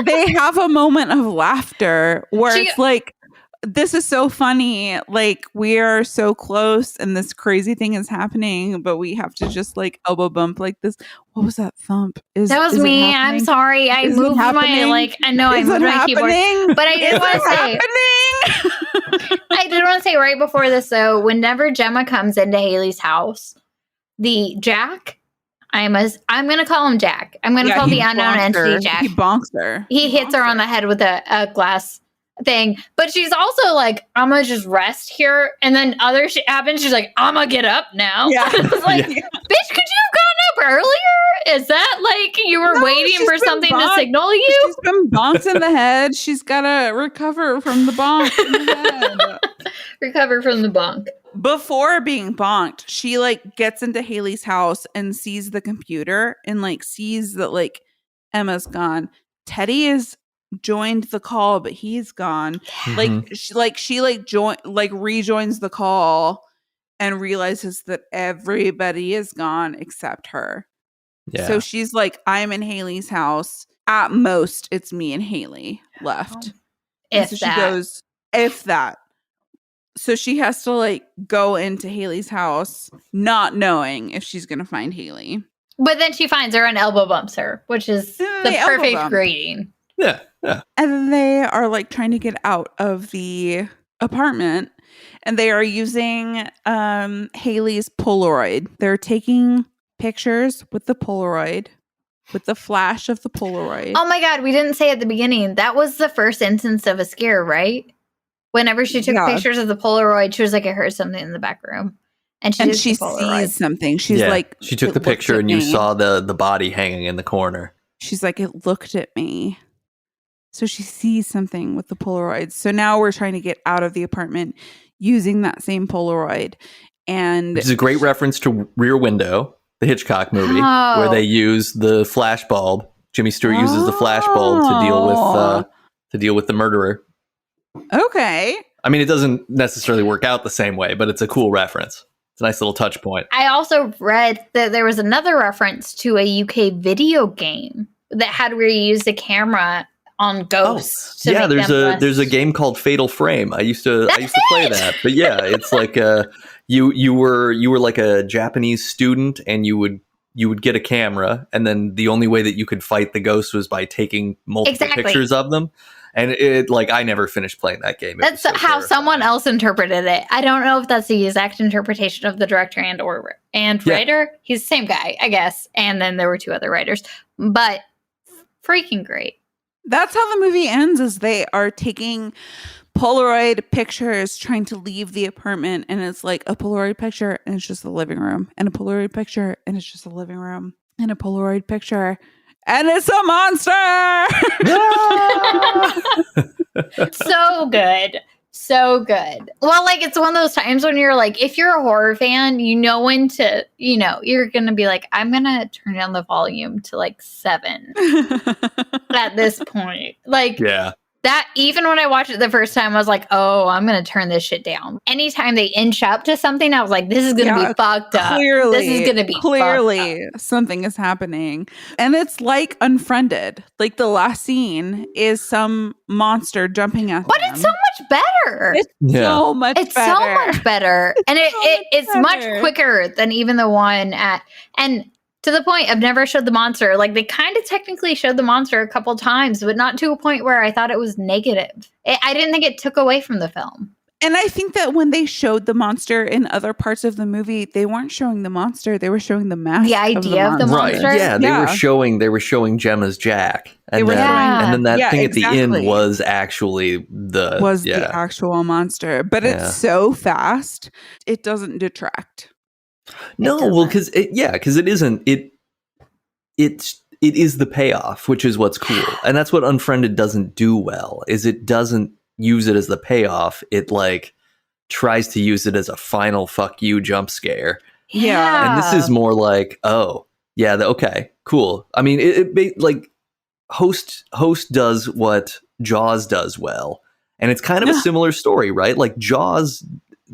they have a moment of laughter where it's like, this is so funny. Like, we are so close and this crazy thing is happening, but we have to just like elbow bump like this. What was that thump? That was me. I'm sorry. I moved my I know I moved my keyboard. But I did want to say I did want to say right before this though, whenever Gemma comes into Haley's house, the Jack, I'm gonna call him Jack. I'm gonna call the unknown entity Jack. He bonks her. He hits her on the head with a glass thing, but she's also like, I'm gonna just rest here, and then other shit happens. She's like, I'm gonna get up now. Yeah. I was like, bitch, could you have gotten up earlier? Is that like you were waiting for something to signal you? She's been bonked in the head. She's gotta recover from the bonk in the head. Recover from the bonk. Before being bonked, she like gets into Haley's house and sees the computer and like sees that like Emma's gone. Teddy is joined the call, but he's gone. Mm-hmm. She rejoins the call and realizes that everybody is gone except her. Yeah. So she's like, I'm in Haley's house. At most, it's me and Haley left. If so she goes, if that. So she has to like go into Haley's house, not knowing if she's gonna find Haley. But then she finds her and elbow bumps her, which is the perfect greeting. Yeah. And then they are like trying to get out of the apartment, and they are using Haley's Polaroid. They're taking pictures with the Polaroid, with the flash of the Polaroid. Oh my God, we didn't say at the beginning. That was the first instance of a scare, right? Whenever she took pictures of the Polaroid, she was like, I heard something in the back room. And she sees something. She's like, she took the picture and you saw the body hanging in the corner. She's like, it looked at me. So she sees something with the Polaroid. So now we're trying to get out of the apartment using that same Polaroid. And it's a great reference to Rear Window, the Hitchcock movie, where they use the flash bulb. Jimmy Stewart uses the flash bulb to deal with the murderer. Okay. I mean, it doesn't necessarily work out the same way, but it's a cool reference. It's a nice little touch point. I also read that there was another reference to a UK video game that had where you use the camera on ghosts. Yeah, there's a game called Fatal Frame. I used to play that. But yeah, it's like you were like a Japanese student, and you would get a camera, and then the only way that you could fight the ghosts was by taking multiple pictures of them. And it I never finished playing that game. That's so how someone else interpreted it. I don't know if that's the exact interpretation of the director and writer. He's the same guy, I guess. And then there were two other writers, but freaking great. That's how the movie ends, is they are taking Polaroid pictures trying to leave the apartment, and it's like a Polaroid picture and it's just the living room, and a Polaroid picture and it's just the living room, and a Polaroid picture and it's a monster. So good. So good. Well, like, it's one of those times when you're like, if you're a horror fan, you know when to, you're going to be like, I'm going to turn down the volume to like 7 at this point. Like, that, even when I watched it the first time, I was like, oh, I'm going to turn this shit down. Anytime they inch up to something, I was like, this is going to be fucked up. This is going to be clearly something is happening. And it's like Unfriended. Like, the last scene is some monster jumping at them. But it's so much better. It's so much better. And it's much quicker than even the one and to the point, I've never showed the monster. Like, they kind of technically showed the monster a couple times, but not to a point where I thought it was negative. I didn't think it took away from the film. And I think that when they showed the monster in other parts of the movie, they weren't showing the monster; they were showing the mask. The idea of the monster. Right? Yeah, they were showing Gemma's Jack, and then that thing at the end was actually the actual monster. But it's so fast, it doesn't detract. No, well, because it isn't. It is the payoff, which is what's cool, and that's what Unfriended doesn't do well. Is it doesn't use it as the payoff. It like tries to use it as a final fuck you jump scare. Yeah. And this is more like, oh yeah, okay, cool. I mean, it like Host does what Jaws does well, and it's kind of a similar story, right? Like Jaws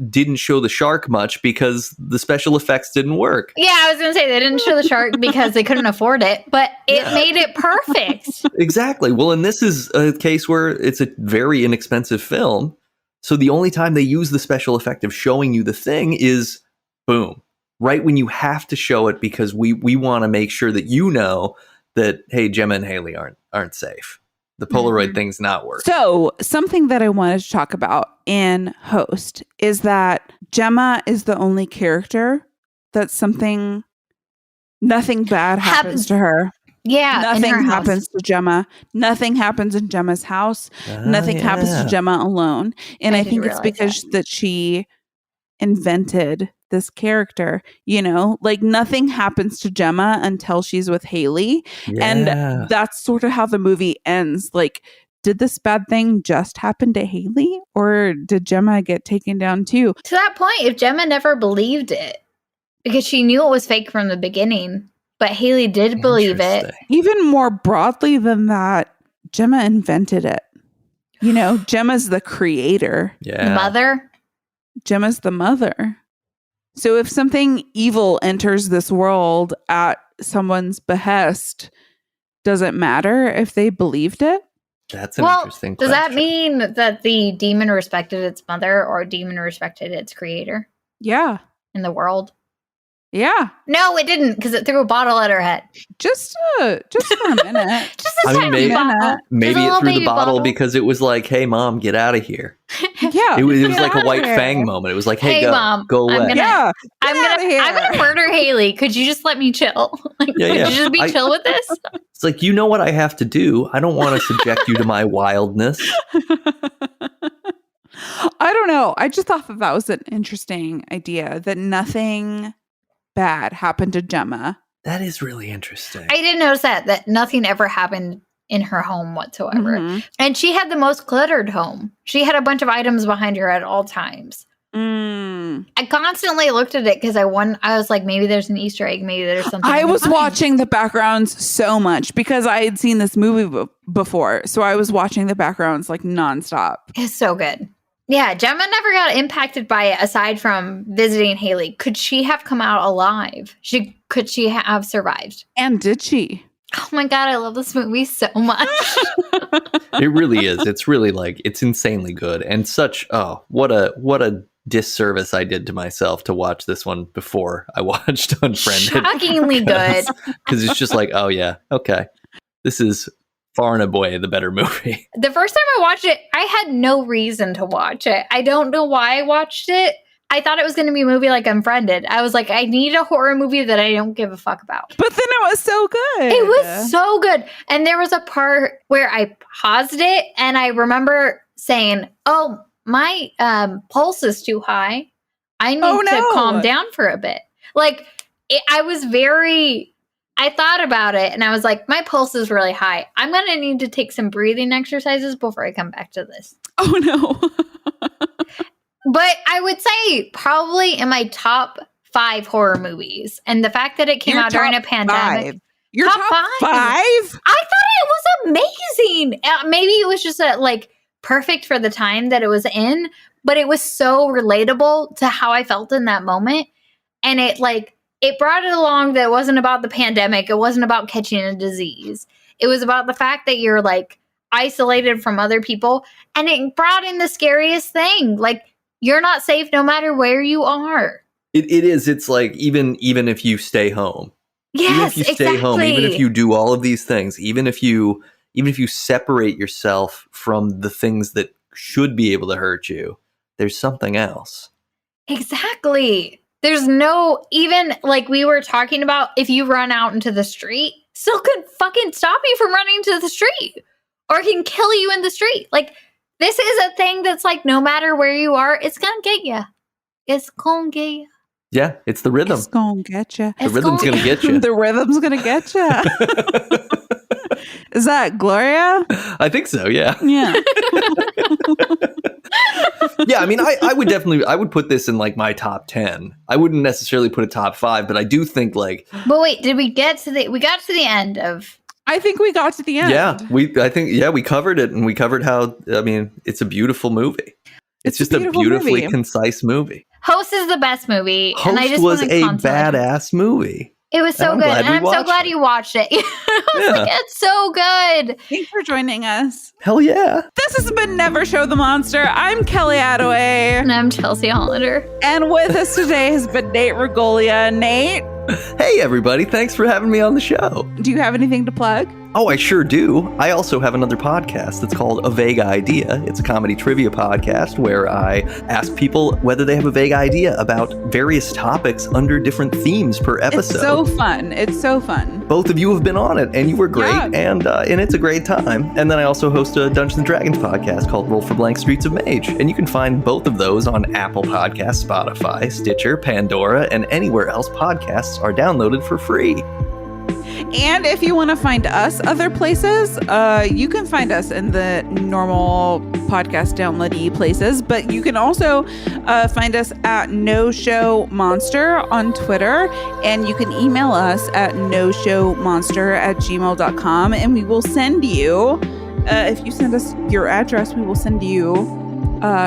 didn't show the shark much because the special effects didn't work. Yeah, I was going to say they didn't show the shark because they couldn't afford it, but it made it perfect. Exactly. Well, and this is a case where it's a very inexpensive film. So the only time they use the special effect of showing you the thing is boom, right when you have to show it because we want to make sure that you know that, hey, Gemma and Haley aren't safe. The Polaroid thing's not working. So something that I wanted to talk about in Host is that Gemma is the only character that nothing bad happens to her. Yeah. Nothing happens to Gemma. Nothing happens in Gemma's house. Nothing happens to Gemma alone. And I think it's because that she invented this character, like nothing happens to Gemma until she's with Haley. And that's sort of how the movie ends. Like, did this bad thing just happen to Haley or did Gemma get taken down too? To that point, if Gemma never believed it because she knew it was fake from the beginning, but Haley did believe it. Even more broadly than that, Gemma invented it. Gemma's the creator. Yeah. The mother. Gemma's the mother. So if something evil enters this world at someone's behest, does it matter if they believed it? That's an interesting question. Does that mean that the demon respected its mother or demon respected its creator? Yeah. In the world? Yeah. No, it didn't because it threw a bottle at her head. Just for a minute. Just a tiny bottle. Maybe it threw the bottle because it was like, hey, Mom, get out of here. Yeah. It was like a White Fang moment. It was like, hey, Mom, go away. I'm gonna murder Haley. Could you just let me chill? Could you just be chill with this? It's like, you know what I have to do. I don't want to subject you to my wildness. I don't know. I just thought that was an interesting idea that nothing bad happened to Gemma. That is really interesting. I didn't notice that nothing ever happened in her home whatsoever. Mm-hmm. And she had the most cluttered home. She had a bunch of items behind her at all times. I constantly looked at it because I was like, maybe there's an Easter egg. Maybe there's something. I was watching the backgrounds so much because I had seen this movie before. So I was watching the backgrounds like nonstop. It's so good. Yeah, Gemma never got impacted by it aside from visiting Haley. Could she have come out alive? Could she have survived? And did she? Oh my God, I love this movie so much. It really is. It's really it's insanely good. And what a disservice I did to myself to watch this one before I watched Unfriended. Shockingly good. Because it's just like, oh yeah, okay. This is far and away the better movie. The first time I watched it, I had no reason to watch it. I don't know why I watched it. I thought it was going to be a movie like Unfriended. I was like, I need a horror movie that I don't give a fuck about. But then it was so good. It was so good. And there was a part where I paused it and I remember saying, oh, my pulse is too high. I need to calm down for a bit. I thought about it and I was like, my pulse is really high. I'm going to need to take some breathing exercises before I come back to this. Oh, no. But I would say probably in my top 5 horror movies. And the fact that it came out during a pandemic. 5. Your top 5? I thought it was amazing. Maybe it was just perfect for the time that it was in. But it was so relatable to how I felt in that moment. And it brought it along that it wasn't about the pandemic. It wasn't about catching a disease. It was about the fact that you're isolated from other people. And it brought in the scariest thing. You're not safe no matter where you are. It is. It's even if you stay home. Yes, even if you stay home, even if you do all of these things, even if you separate yourself from the things that should be able to hurt you, there's something else. Exactly. There's no, even we were talking about, if you run out into the street, still could fucking stop you from running to the street or can kill you in the street. This is a thing that's no matter where you are, it's going to get you. It's going to get you. Yeah, it's the rhythm. It's gonna get you. The rhythm's gonna get you. The rhythm's gonna get you. Is that Gloria? I think so. Yeah. Yeah. Yeah, I mean, I would put this in like my top 10. I wouldn't necessarily put a top 5, but I do think like. But wait, did we get to we got to the end of? I think we got to the end. Yeah, we covered it, and we covered how, I mean, it's a beautiful movie. It's just a beautifully concise movie. Host is the best movie. Host and I just was a badass movie. It was so good. And I'm so glad you watched it. I was like, it's so good. Thanks for joining us. Hell yeah. This has been Never Show the Monster. I'm Kelly Attaway. And I'm Chelsea Hollander. And with us today has been Nate Ragolia. Nate. Hey, everybody. Thanks for having me on the show. Do you have anything to plug? Oh, I sure do. I also have another podcast that's called A Vague Idea. It's a comedy trivia podcast where I ask people whether they have a vague idea about various topics under different themes per episode. It's so fun. It's so fun. Both of you have been on it, and you were great, and it's a great time. And then I also host a Dungeons & Dragons podcast called Roll for Blank Streets of Mage, and you can find both of those on Apple Podcasts, Spotify, Stitcher, Pandora, and anywhere else podcasts are downloaded for free. And if you want to find us other places, you can find us in the normal podcast downloady places, but you can also find us at No Show Monster on Twitter, and you can email us at noshowmonster@gmail.com, and we will send you, if you send us your address, we will send you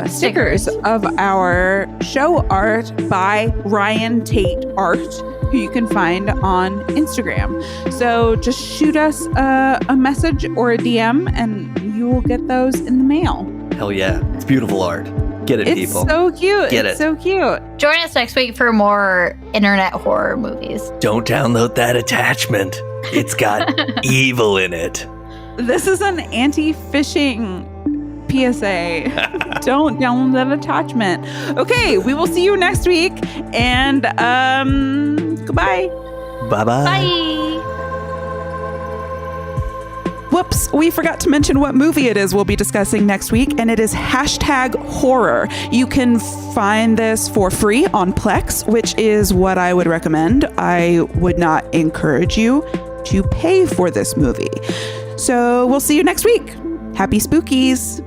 stickers of our show art by Ryan Tate Art, who you can find on Instagram. So just shoot us a message or a DM and you will get those in the mail. Hell yeah. It's beautiful art. Get it, people. It's so cute. It's so cute. Join us next week for more internet horror movies. Don't download that attachment. It's got evil in it. This is an anti-phishing PSA. Don't download that attachment. Okay, we will see you next week. And goodbye. Bye-bye. Bye. Whoops, we forgot to mention what movie it is we'll be discussing next week, and it is #horror. You can find this for free on Plex, which is what I would recommend. I would not encourage you to pay for this movie. So we'll see you next week. Happy spookies.